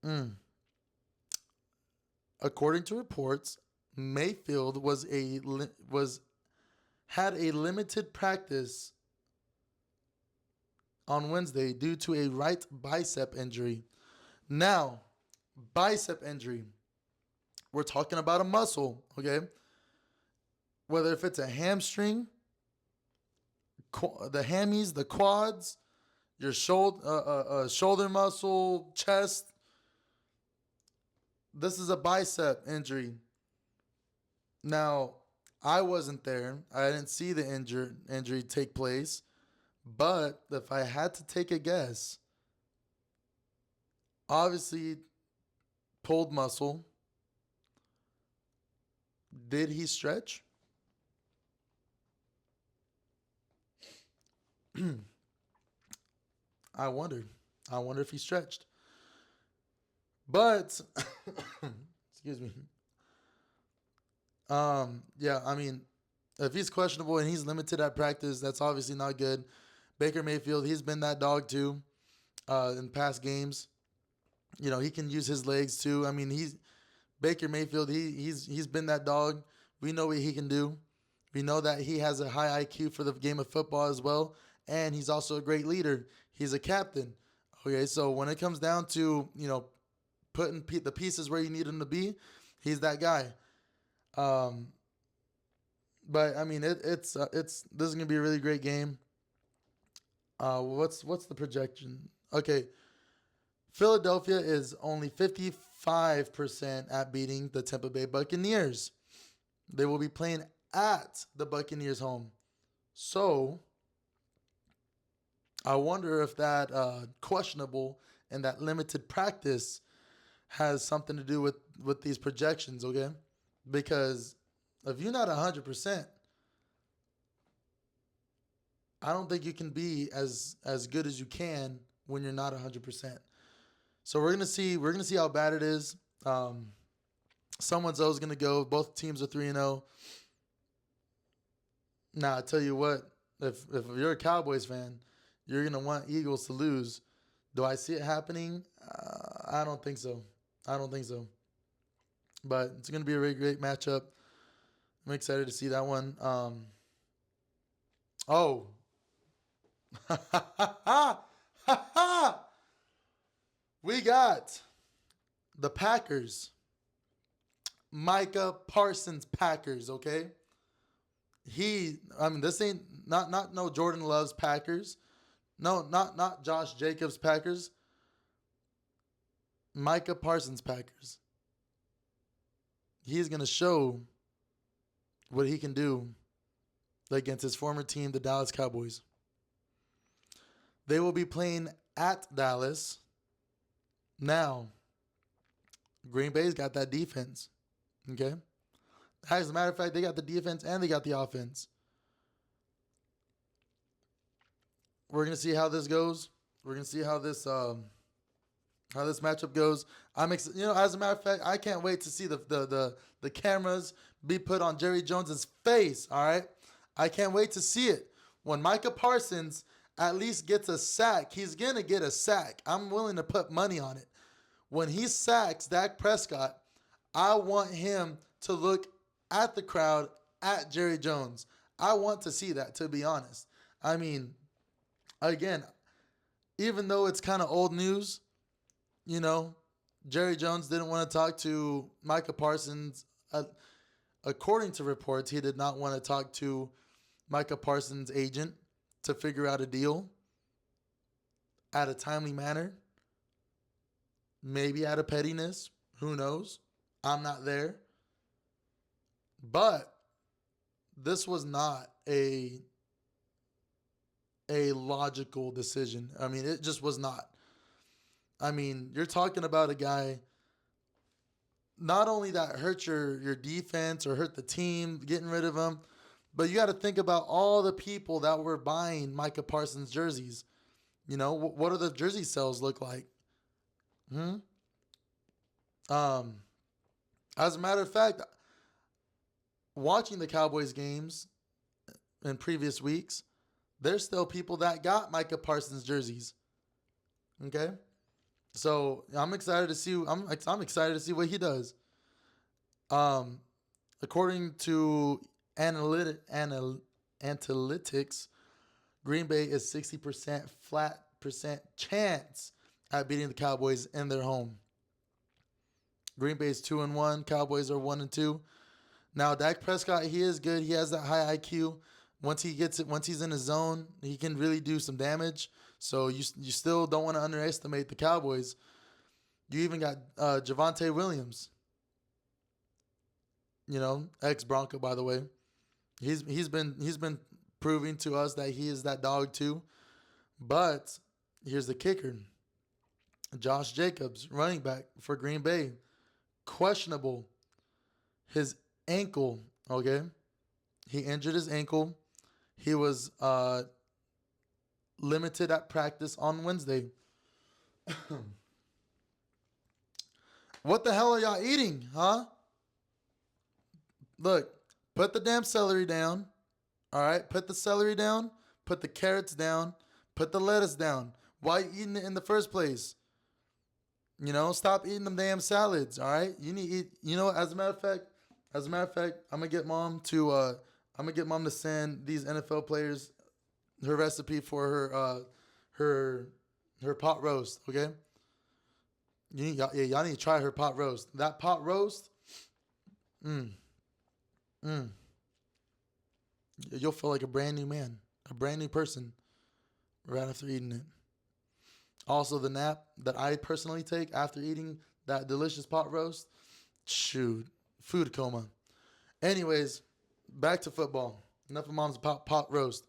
Mm. According to reports, Mayfield was had a limited practice on Wednesday due to a right bicep injury. Now, bicep injury. We're talking about a muscle, okay? Whether if it's a hamstring, the hammies, the quads, your shoulder muscle, chest. This is a bicep injury. Now, I wasn't there. I didn't see the injury take place. But if I had to take a guess, obviously pulled muscle. Did he stretch? I wonder. I wonder if he stretched. But excuse me. Yeah, I mean, if he's questionable and he's limited at practice, that's obviously not good. Baker Mayfield, he's been that dog too in past games. He can use his legs too. I mean, he's Baker Mayfield. He's been that dog. We know what he can do. We know that he has a high IQ for the game of football as well, and he's also a great leader. He's a captain. Okay, so when it comes down to putting the pieces where you need him to be, he's that guy. Um, but I mean, it's this is gonna be a really great game. What's the projection? Okay, Philadelphia is only 55% at beating the Tampa Bay Buccaneers. They will be playing at the Buccaneers' home. So I wonder if that questionable and that limited practice has something to do with these projections. Okay, because if you're not 100%, I don't think you can be as good as you can when you're not 100%. So we're gonna see how bad it is. Someone's always gonna go. Both teams are 3-0. Now I tell you what, if you're a Cowboys fan, you're gonna want Eagles to lose. Do I see it happening? I don't think so. I don't think so. But it's gonna be a really great matchup. I'm excited to see that one. Oh, we got The Packers. Micah Parsons Packers, okay? This ain't not no Jordan Love's Packers. No, not Josh Jacobs Packers. Micah Parsons Packers. He's going to show what he can do against his former team, the Dallas Cowboys. They will be playing at Dallas. Now, Green Bay's got that defense. Okay? As a matter of fact, they got the defense and they got the offense. We're going to see how this goes. We're going to see how this matchup goes. As a matter of fact, I can't wait to see the cameras be put on Jerry Jones's face, all right? I can't wait to see it. When Micah Parsons at least gets a sack, he's going to get a sack. I'm willing to put money on it. When he sacks Dak Prescott, I want him to look at the crowd, at Jerry Jones. I want to see that, to be honest. I mean, again, even though it's kind of old news, Jerry Jones didn't want to talk to Micah Parsons. According to reports, he did not want to talk to Micah Parsons' agent to figure out a deal at a timely manner. Maybe out of pettiness. Who knows? I'm not there. But this was not a logical decision. I mean, it just was not. I mean, you're talking about a guy not only that hurt your defense or hurt the team, getting rid of him, but you got to think about all the people that were buying Micah Parsons jerseys. What do the jersey sales look like? As a matter of fact, watching the Cowboys games in previous weeks, there's still people that got Micah Parsons jerseys. Okay? So I'm excited to see. I'm excited to see what he does. According to analytics, Green Bay is 60% flat percent chance at beating the Cowboys in their home. Green Bay is 2-1. Cowboys are 1-2. Now Dak Prescott, he is good. He has that high IQ. Once he's in his zone, he can really do some damage. So you still don't want to underestimate the Cowboys. You even got Javonte Williams, ex-Bronco, by the way. He's been proving to us that he is that dog too. But here's the kicker: Josh Jacobs, running back for Green Bay, questionable. His ankle, okay? He injured his ankle. He was limited at practice on Wednesday. What the hell are y'all eating, huh? Look, put the damn celery down. All right? Put the celery down. Put the carrots down. Put the lettuce down. Why are you eating it in the first place? Stop eating them damn salads, all right? You need to eat, as a matter of fact, I'm gonna get mom to send these NFL players her recipe for her pot roast, okay? Y'all need to try her pot roast. That pot roast, you'll feel like a brand new man, a brand new person right after eating it. Also, the nap that I personally take after eating that delicious pot roast, shoot, food coma. Anyways, back to football. Enough of mom's pot roast.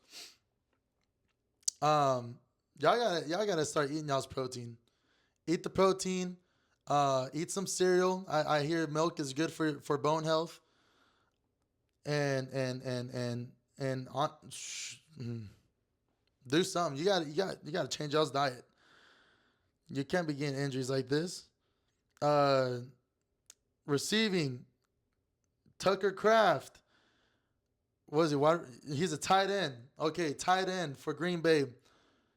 Y'all gotta start eating y'all's protein. Eat the protein. Eat some cereal. I hear milk is good for bone health. And do something. You gotta change y'all's diet. You can't be getting injuries like this. Receiving, Tucker Kraft. What is he? He's a tight end. Okay, tight end for Green Bay.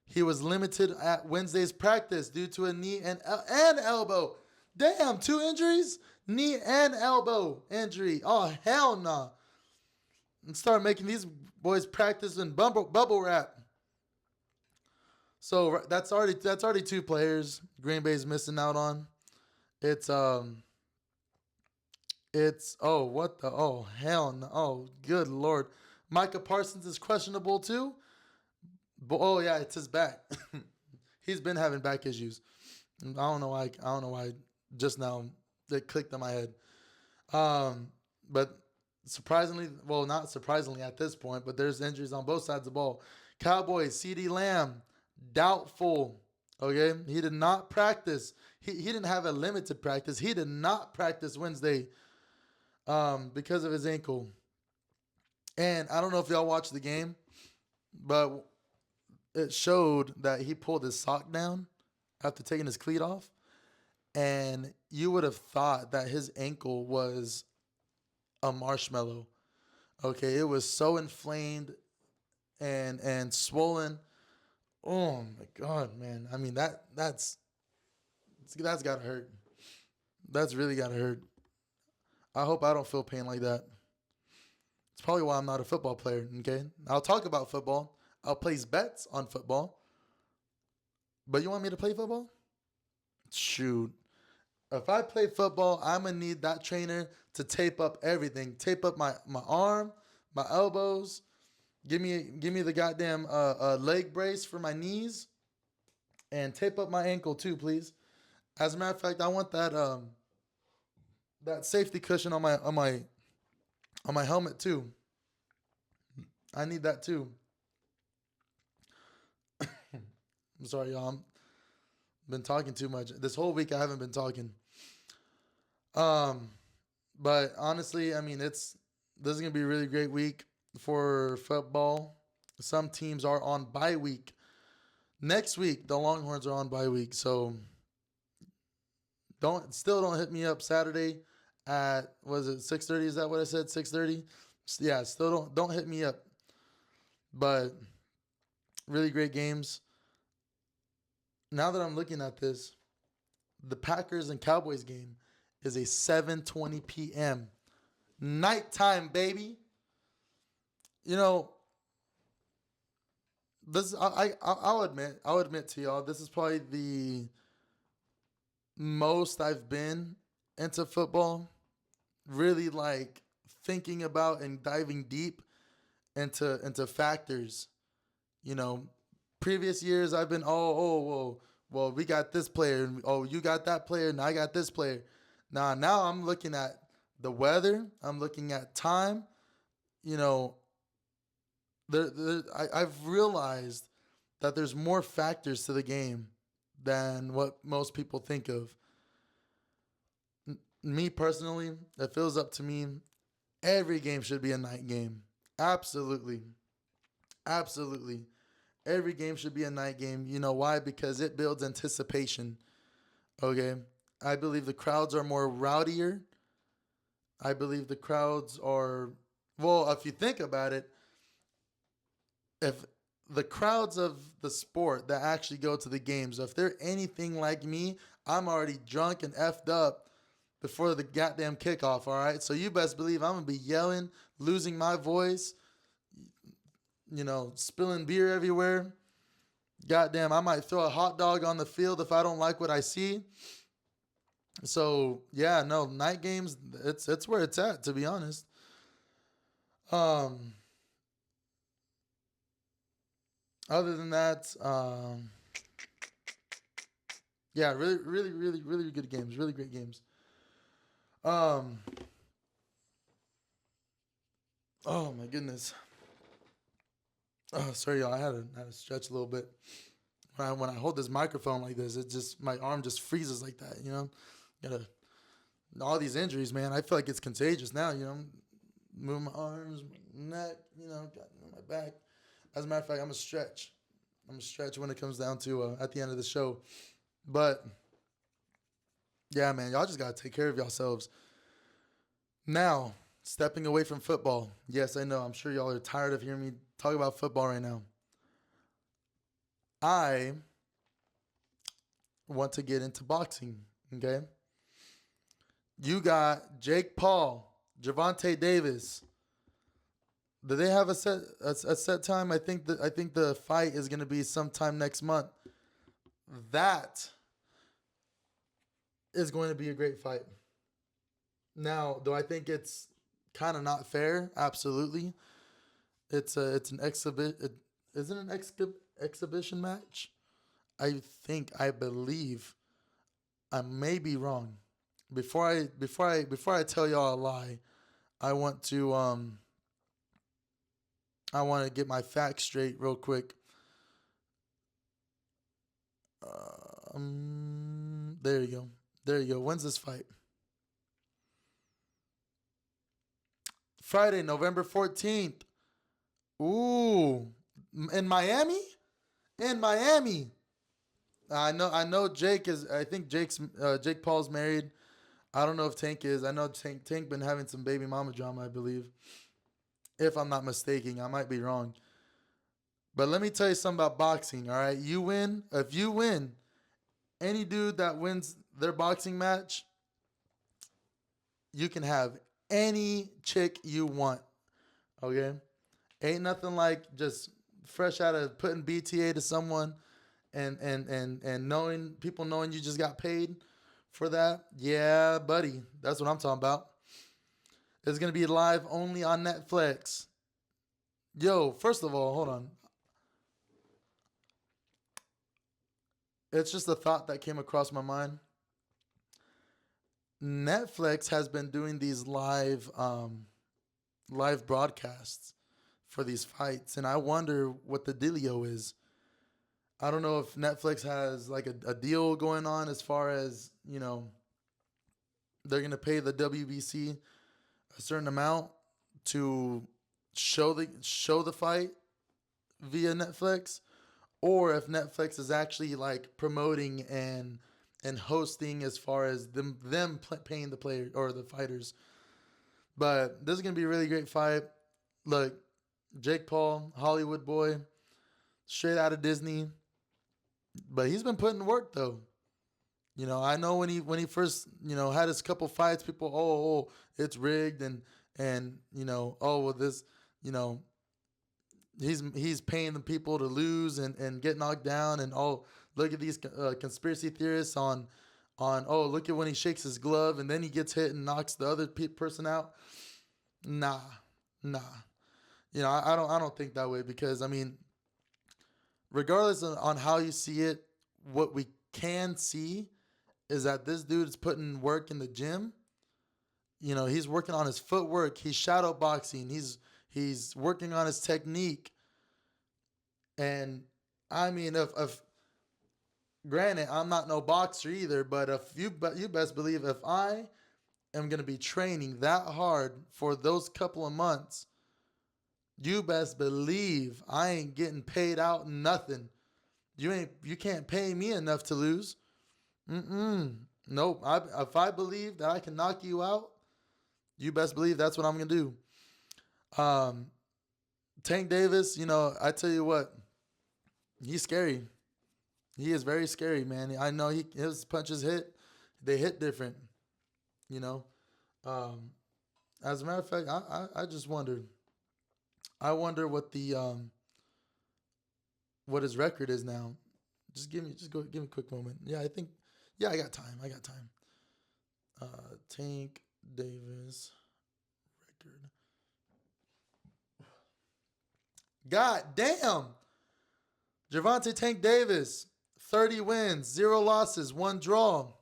He was limited at Wednesday's practice due to a knee and elbow. Damn, 2 injuries? Knee and elbow injury. Oh, hell no. Nah. And start making these boys practice in bubble wrap. So that's already 2 players Green Bay's missing out on. It's it's oh what the oh hell no oh good lord, Micah Parsons is questionable too. But oh yeah, it's his back. He's been having back issues. I don't know why. I don't know why. Just now it clicked in my head. Um, but surprisingly, well, not surprisingly at this point, but there's injuries on both sides of the ball. Cowboys, CD Lamb, doubtful. Okay, he did not practice. He didn't have a limited practice. He did not practice Wednesday because of his ankle. And I don't know if y'all watched the game, but it showed that he pulled his sock down after taking his cleat off. And you would have thought that his ankle was a marshmallow. Okay, it was so inflamed and swollen. Oh my god, man. I mean that's gotta hurt. That's really gotta hurt. I hope I don't feel pain like that. It's probably why I'm not a football player. Okay, I'll talk about football. I'll place bets on football. But you want me to play football? Shoot. If I play football, I'm gonna need that trainer to tape up everything. Tape up my arm, my elbows. Give me the goddamn leg brace for my knees, and tape up my ankle too, please. As a matter of fact, I want that safety cushion on my helmet too. I need that too. I'm sorry, y'all. I've been talking too much. This whole week I haven't been talking. Um, but honestly, I mean, this is gonna be a really great week for football. Some teams are on bye week. Next week, the Longhorns are on bye week, so don't hit me up Saturday at was it 6:30? Is that what I said? 6:30? Yeah, still don't hit me up. But really great games. Now that I'm looking at this, the Packers and Cowboys game is a 7:20 p.m. nighttime, baby. You know, this I'll admit to y'all, this is probably the most I've been into football, really like thinking about and diving deep into factors. You know, previous years I've been well we got this player and oh you got that player and I got this player. Now I'm looking at the weather. I'm looking at time. You know, I've realized that there's more factors to the game than what most people think of. Me personally, it feels up to me. Every game should be a night game. Absolutely. Absolutely. Every game should be a night game. You know why? Because it builds anticipation. Okay. I believe the crowds are more rowdier. I believe the crowds are, well, if you think about it, if the crowds of the sport that actually go to the games, if they're anything like me, I'm already drunk and effed up before the goddamn kickoff, all right? So you best believe I'm going to be yelling, losing my voice, spilling beer everywhere. Goddamn, I might throw a hot dog on the field if I don't like what I see. So, yeah, no, night games, it's where it's at, to be honest. Um, Other than that, yeah, really, really, really, really good games, really great games. Um, oh my goodness. Oh, sorry, y'all. I had to stretch a little bit. When I hold this microphone like this, it just my arm just freezes like that. Gotta all these injuries, man. I feel like it's contagious now. Move my arms, my neck. Got my back. As a matter of fact, I'm a stretch. I'm a stretch when it comes down to at the end of the show. But yeah, man, y'all just gotta take care of yourselves. Now, stepping away from football. Yes, I know. I'm sure y'all are tired of hearing me talk about football right now. I want to get into boxing. Okay. You got Jake Paul, Javante Davis. Do they have a set time? I think the fight is gonna be sometime next month. That is going to be a great fight. Now, do I think it's kind of not fair? Absolutely. It's an exhibit. Isn't it an exhibition match? I believe I may be wrong. Before I tell y'all a lie, I want to I want to get my facts straight real quick. There you go. There you go. When's this fight? Friday, November 14th. Ooh, in Miami? In Miami. I know Jake is I think Jake Paul's married. I don't know if Tank is. I know Tank been having some baby mama drama, I believe. If I'm not mistaken, I might be wrong. But let me tell you something about boxing, all right? You win. If you win, any dude that wins their boxing match, you can have any chick you want, okay? Ain't nothing like just fresh out of putting BTA to someone and knowing people knowing you just got paid for that. Yeah, buddy. That's what I'm talking about. It's going to be live only on Netflix. Yo, first of all, hold on. It's just a thought that came across my mind. Netflix has been doing these live broadcasts for these fights, and I wonder what the dealio is. I don't know if Netflix has like a deal going on as far as they're gonna pay the WBC a certain amount to show the fight via Netflix, or if Netflix is actually like promoting and hosting as far as them paying the player or the fighters. But this is gonna be a really great fight. Look, Jake Paul, Hollywood boy, straight out of Disney, but he's been putting work though. I know when he first had his couple fights, people it's rigged and well this you know he's paying the people to lose and get knocked down and look at these conspiracy theorists on look at when he shakes his glove and then he gets hit and knocks the other person out. Nah, nah. I don't think that way because I mean, regardless on how you see it, what we can see is that this dude is putting work in the gym. He's working on his footwork. He's shadow boxing. He's working on his technique. And I mean, if granted, I'm not no boxer either, but you best believe if I am gonna be training that hard for those couple of months, you best believe I ain't getting paid out nothing. You can't pay me enough to lose. Nope. If I believe that I can knock you out, you best believe that's what I'm gonna do. Um, Tank Davis, I tell you what, he's scary. He is very scary, man. I know his punches they hit different. You know. Um, as a matter of fact, I just wondered. I wonder what his record is now. Give me a quick moment. Yeah, I think yeah, I got time. I got time. Tank Davis record. God damn. Gervonta Tank Davis, 30 wins, 0 losses, 1 draw.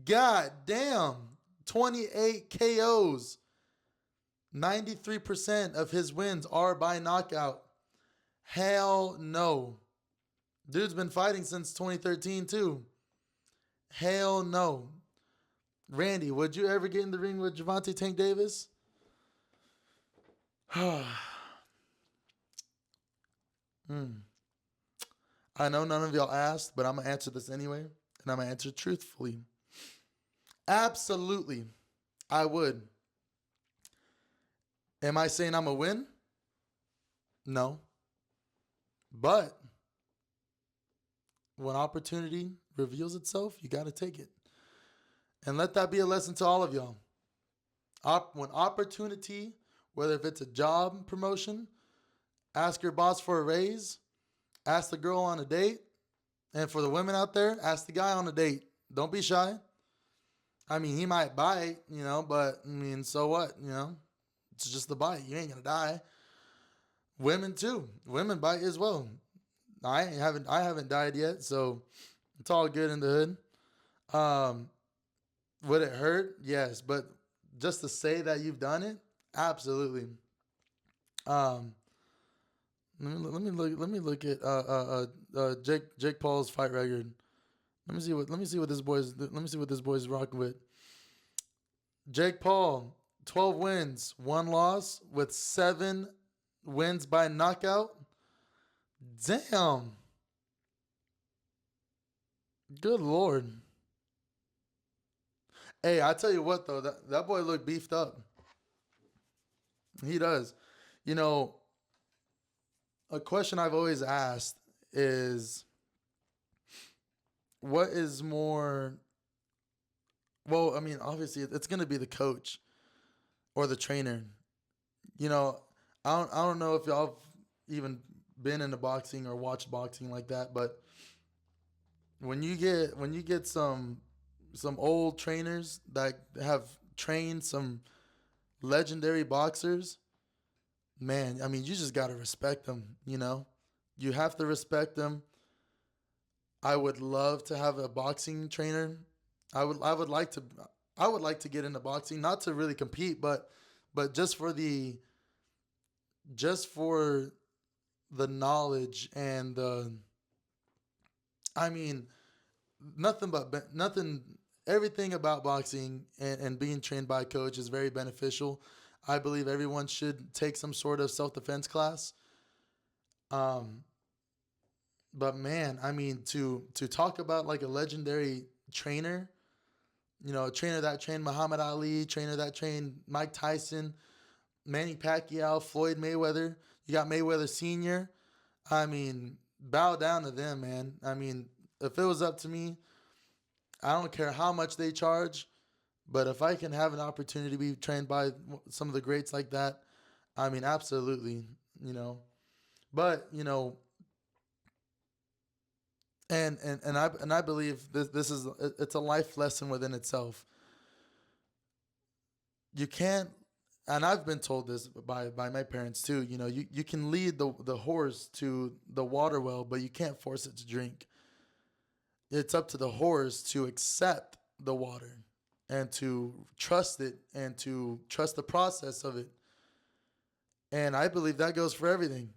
God damn. 28 KOs. 93% of his wins are by knockout. Hell no. Dude's been fighting since 2013 too. Hell no. Randy, would you ever get in the ring with Gervonta Tank Davis? I know none of y'all asked, but I'm going to answer this anyway, and I'm going to answer truthfully. Absolutely, I would. Am I saying I'm going to win? No. But when opportunity reveals itself, you got to take it. And let that be a lesson to all of y'all. When opportunity, whether if it's a job promotion, ask your boss for a raise, ask the girl on a date, and for the women out there, ask the guy on a date. Don't be shy. I mean, he might bite, but I mean, so what? It's just a bite. You ain't gonna die. Women too. Women bite as well. I haven't died yet, so it's all good in the hood. Um, would it hurt? Yes, but just to say that you've done it, absolutely. Um, let me look at Jake Paul's fight record. Let me see what this boy's rocking with. Jake Paul, 12 wins, 1 loss with 7 wins by knockout. Damn. Good Lord. Hey, I tell you what though, that boy looked beefed up. He does. You know, a question I've always asked is what is more, well, I mean, obviously it's going to be the coach or the trainer. You know, I don't know if y'all have even been into boxing or watched boxing like that, but when you get some old trainers that have trained some legendary boxers, man, I mean, you just got to respect them. You have to respect them. I would love to have a boxing trainer. I would like to get into boxing, not to really compete, but just for the knowledge and the, I mean, nothing, everything about boxing and being trained by a coach is very beneficial. I believe everyone should take some sort of self-defense class. Um, but man, I mean, to talk about like a legendary trainer, a trainer that trained Muhammad Ali, trainer that trained Mike Tyson, Manny Pacquiao, Floyd Mayweather. You got Mayweather Senior. I mean, bow down to them, man. I mean, if it was up to me, I don't care how much they charge, but if I can have an opportunity to be trained by some of the greats like that, I mean, absolutely, you know. But and I believe this is, it's a life lesson within itself. You can't, and I've been told this by my parents too. You can lead the horse to the water well, but you can't force it to drink. It's up to the horse to accept the water and to trust it and to trust the process of it. And I believe that goes for everything,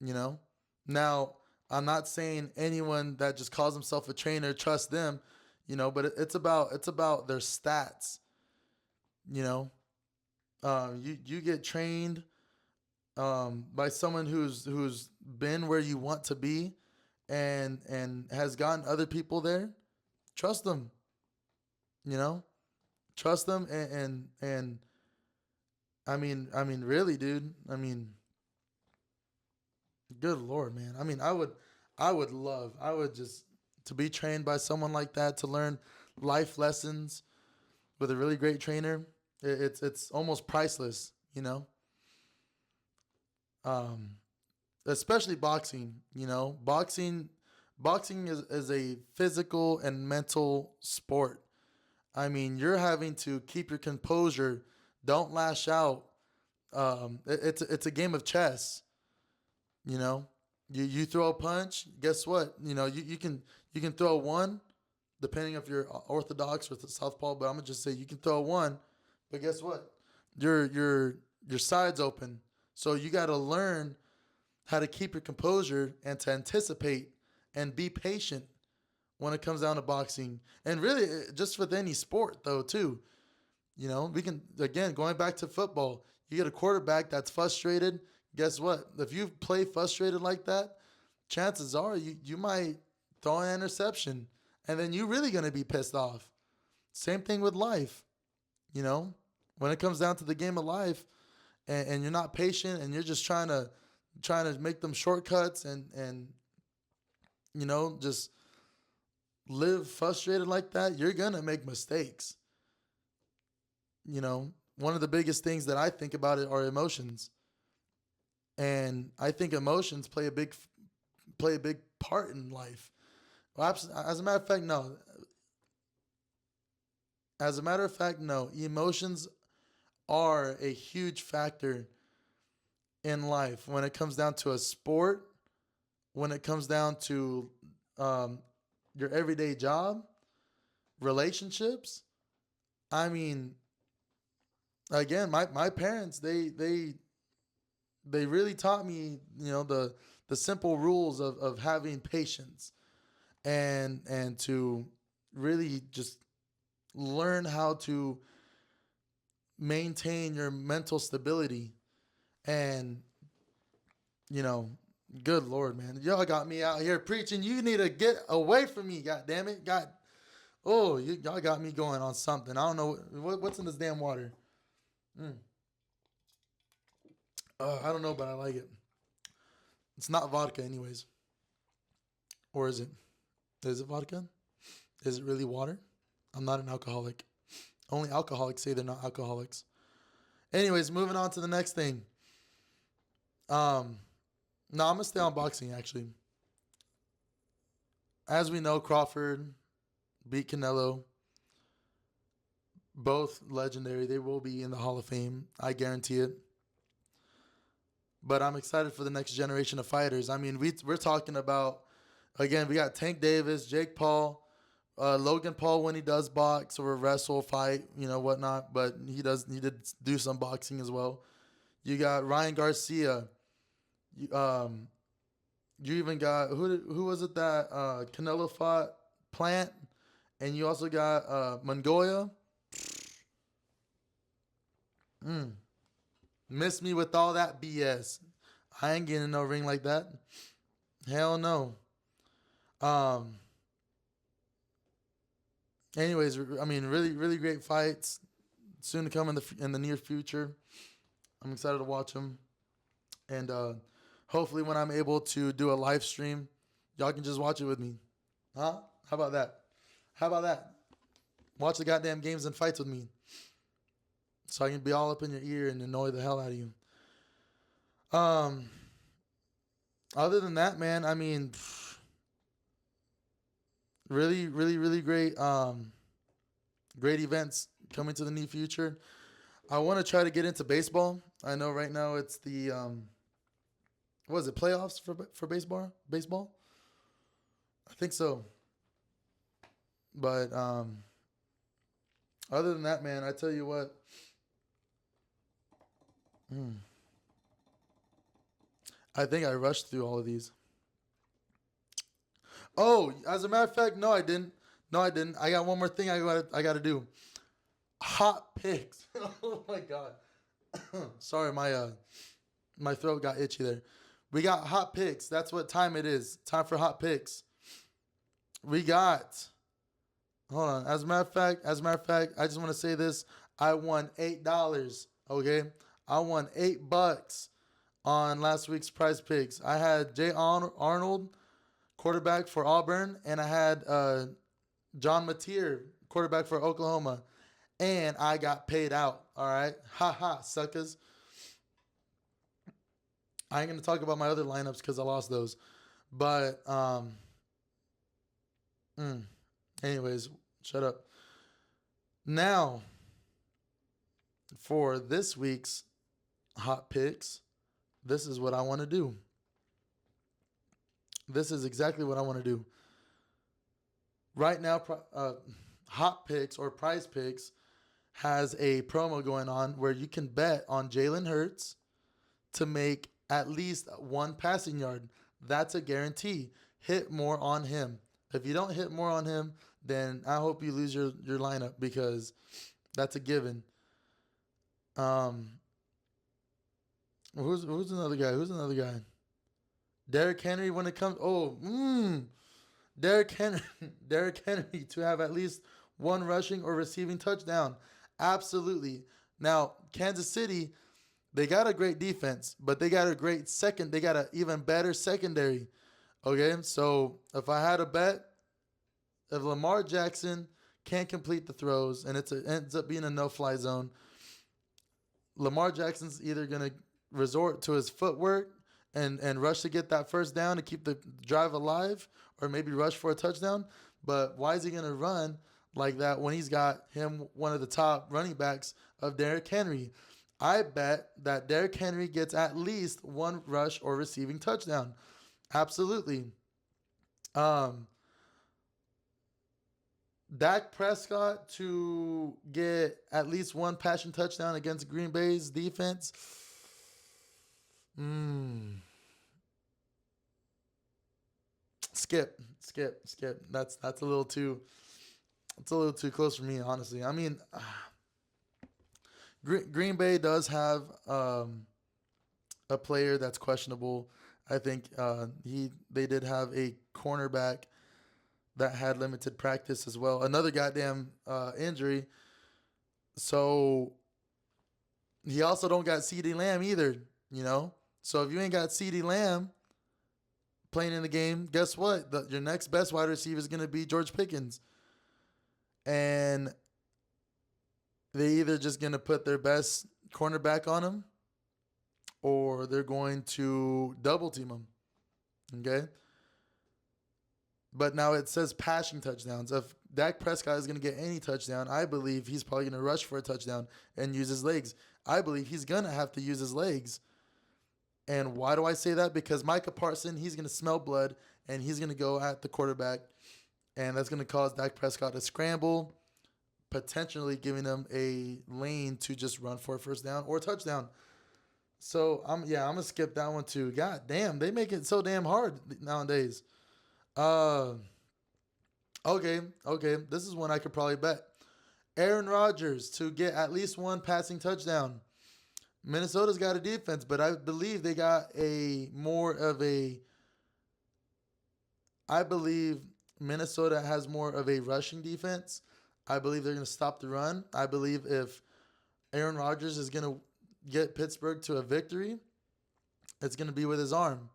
you know? Now, I'm not saying anyone that just calls himself a trainer trust them, but it's about their stats, you know? You get trained by someone who's been where you want to be and has gotten other people there. Trust them, you know? Trust them and I mean really, dude. I mean, good lord, man. I mean, I would just to be trained by someone like that, to learn life lessons with a really great trainer. It's almost priceless, you know. Um, Especially boxing. Boxing is a physical and mental sport. I mean, you're having to keep your composure. Don't lash out. It's a game of chess. You know, you throw a punch. Guess what? You can throw one, depending if you're orthodox or southpaw. But I'm gonna just say you can throw one, but guess what? Your side's open, so you got to learn how to keep your composure and to anticipate and be patient when it comes down to boxing, and really just with any sport though too. We can, again, going back to football, you get a quarterback that's frustrated. Guess what? If you play frustrated like that, chances are you might throw an interception, and then you're really gonna be pissed off. Same thing with life. You know, when it comes down to the game of life, and you're not patient, and you're just trying to make them shortcuts and just live frustrated like that, you're gonna make mistakes. One of the biggest things that I think about it are emotions, and I think emotions play a big part in life. Well, as a matter of fact, no. As a matter of fact, no. Emotions are a huge factor in life when it comes down to a sport, when it comes down to um, your everyday job, relationships. I mean, again, my parents they really taught me, the simple rules of having patience and to really just learn how to maintain your mental stability. And you know good lord, man, y'all got me out here preaching. You need to get away from me, god damn it. God, oh, y'all got me going on something. I don't know what's in this damn water. mm. I don't know, but I like it. It's not vodka anyways. Or is it vodka? Is it really water? I'm not an alcoholic. Only alcoholics say they're not alcoholics. Anyways, moving on to the next thing. um no, I'm gonna stay on boxing actually. As we know, Crawford beat Canelo. Both legendary. They will be in the Hall of Fame. I guarantee it. But I'm excited for the next generation of fighters. I mean, we're talking about, again, we got Tank Davis, Jake Paul, Logan Paul when he does box or wrestle, fight, whatnot. But he did do some boxing as well. You got Ryan Garcia. You, you even got who was it that Canelo fought? Plant, and you also got Mongolia. Mm. Miss me with all that BS. I ain't getting in no ring like that. Hell no. Um. Anyways, I mean, really, really great fights soon to come in the near future. I'm excited to watch them, and hopefully, when I'm able to do a live stream, y'all can just watch it with me. Huh? How about that? How about that? Watch the goddamn games and fights with me, so I can be all up in your ear and annoy the hell out of you. Um. Other than that, man, I mean, really, really, really great. Great events coming to the near future. I want to try to get into baseball. I know right now it's the what is it, playoffs for baseball? Baseball, I think so. But other than that, man, I tell you what. mm, I think I rushed through all of these. Oh, as a matter of fact, no, I didn't. No, I didn't. I got one more thing I gotta do. Hot picks. Oh my god. Sorry, my throat got itchy there. We got hot picks. That's what time it is. Time for hot picks. We got. Hold on. As a matter of fact, I just want to say this. I won $8. Okay, I won $8 on last week's Prize Picks. I had Jay Arnold, quarterback for Auburn, and I had John Mateer, quarterback for Oklahoma, and I got paid out. All right, ha ha, suckers. I ain't gonna talk about my other lineups because I lost those. But mm, anyways, shut up. Now for this week's hot picks, this is what I want to do. This is exactly what I want to do right now. Hot picks or Prize Picks has a promo going on where you can bet on Jalen Hurts to make at least one passing yard. That's a guarantee. Hit more on him. If you don't hit more on him, then I hope you lose your lineup because that's a given. Um, who's another guy? Who's another guy? Derrick Henry when it comes. Derrick Henry, Derrick Henry to have at least one rushing or receiving touchdown. Absolutely. Now Kansas City, they got a great defense, but they got a great second. They got an even better secondary. Okay, so if I had a bet, if Lamar Jackson can't complete the throws and ends up being a no-fly zone, Lamar Jackson's either gonna resort to his footwork and rush to get that first down to keep the drive alive, or maybe rush for a touchdown. But why is he gonna run like that when he's got him one of the top running backs of Derrick Henry. I bet that Derrick Henry gets at least one rush or receiving touchdown. Absolutely. Um, Dak Prescott to get at least one passing touchdown against Green Bay's defense. Mm, skip. That's a little too. It's a little too close for me, honestly. I mean, Green Bay does have a player that's questionable. I think they did have a cornerback that had limited practice as well. Another goddamn injury. So he also don't got CeeDee Lamb either, you know? So if you ain't got CeeDee Lamb playing in the game, guess what? Your next best wide receiver is going to be George Pickens. And they either just going to put their best cornerback on him or they're going to double team him. Okay? But now it says passing touchdowns. If Dak Prescott is going to get any touchdown, I believe he's probably going to rush for a touchdown and use his legs. I believe he's going to have to use his legs. And why do I say that? Because Micah Parson, he's going to smell blood and he's going to go at the quarterback. And that's going to cause Dak Prescott to scramble, potentially giving him a lane to just run for a first down or a touchdown. So I'm gonna skip that one too. God damn, they make it so damn hard nowadays. Okay. This is one I could probably bet. Aaron Rodgers to get at least one passing touchdown. Minnesota's got a defense, but I believe they got I believe Minnesota has more of a rushing defense. I believe they're going to stop the run. I believe if Aaron Rodgers is going to get Pittsburgh to a victory, it's going to be with his arm,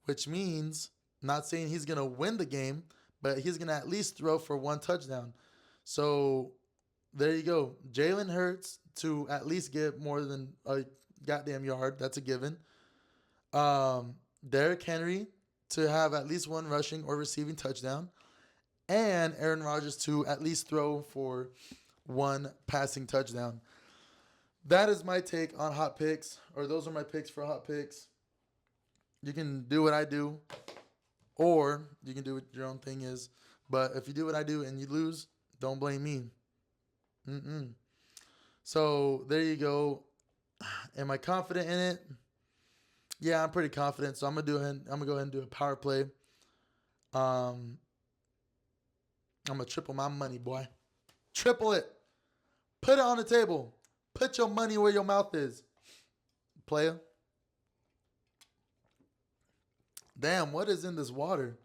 which means, not saying he's going to win the game, but he's going to at least throw for one touchdown. So there you go. Jalen Hurts to at least get more than a goddamn yard. That's a given. Derrick Henry to have at least one rushing or receiving touchdown. And Aaron Rodgers to at least throw for one passing touchdown. That is my take on hot picks, or those are my picks for hot picks. You can do what I do, or you can do what your own thing is. But if you do what I do and you lose, don't blame me. So there you go. Am I confident in it? Yeah, I'm pretty confident. So I'm gonna go ahead and do a power play. I'm gonna triple my money, boy. Triple it. Put it on the table. Put your money where your mouth is, player. Damn, what is in this water?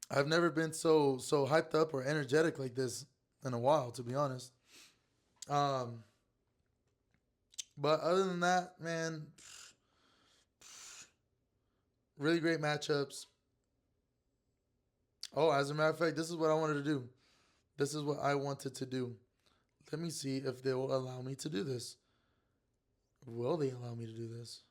I've never been so hyped up or energetic like this in a while, to be honest. Um, but other than that, man, really great matchups. Oh, as a matter of fact, this is what I wanted to do. This is what I wanted to do. Let me see if they will allow me to do this. Will they allow me to do this?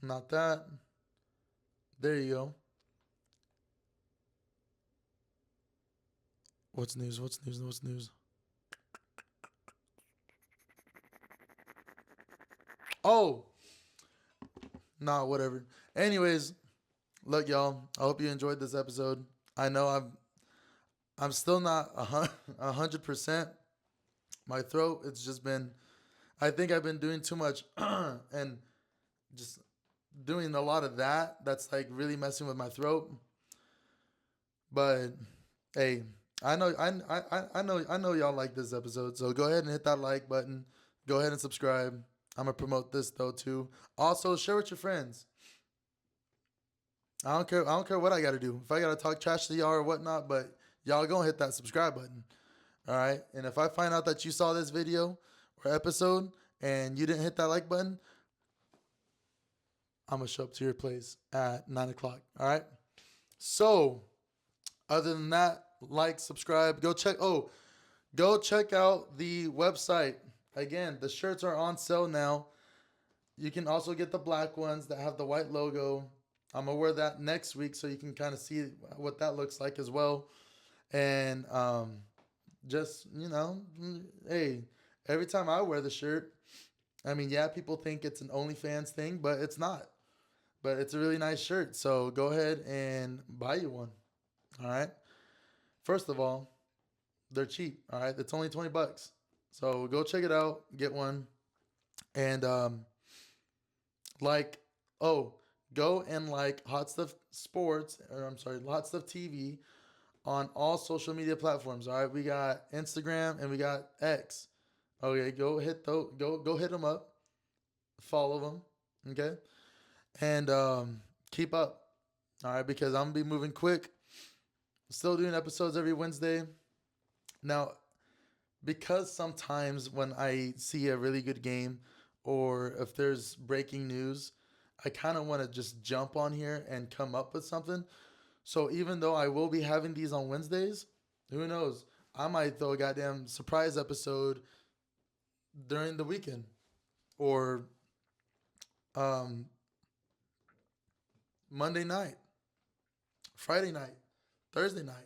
Not that. There you go. What's news? What's news? What's news? Oh, nah, whatever. Anyways, look, y'all. I hope you enjoyed this episode. I know I'm still not 100%. My throat, it's just been. I think I've been doing too much and just doing a lot of that. That's like really messing with my throat. But hey, I know y'all like this episode. So go ahead and hit that like button. Go ahead and subscribe. I'm gonna promote this though too. Also, share with your friends. I don't care what I gotta do. If I gotta talk trash to y'all or whatnot, but y'all gonna hit that subscribe button. All right. And if I find out that you saw this video or episode and you didn't hit that like button, I'm gonna show up to your place at 9 o'clock. All right. So, other than that, like, subscribe, go check out the website. Again, the shirts are on sale now. You can also get the black ones that have the white logo. I'm gonna wear that next week so you can kind of see what that looks like as well. And just hey, every time I wear the shirt, I mean, yeah, people think it's an OnlyFans thing, but it's not. But it's a really nice shirt, so go ahead and buy you one. All right. First of all, they're cheap. All right, it's only $20. So go check it out, get one, and like, oh, go and like Hot Stuff Sports, or I'm sorry, Hot Stuff TV on all social media platforms. All right, we got Instagram and we got X. Okay, go hit them up, follow them. Okay, and keep up. All right, because I'm gonna be moving quick. Still doing episodes every Wednesday. Now, because sometimes when I see a really good game or if there's breaking news, I kind of want to just jump on here and come up with something. So even though I will be having these on Wednesdays, who knows? I might throw a goddamn surprise episode during the weekend or um, Monday night, Friday night, Thursday night.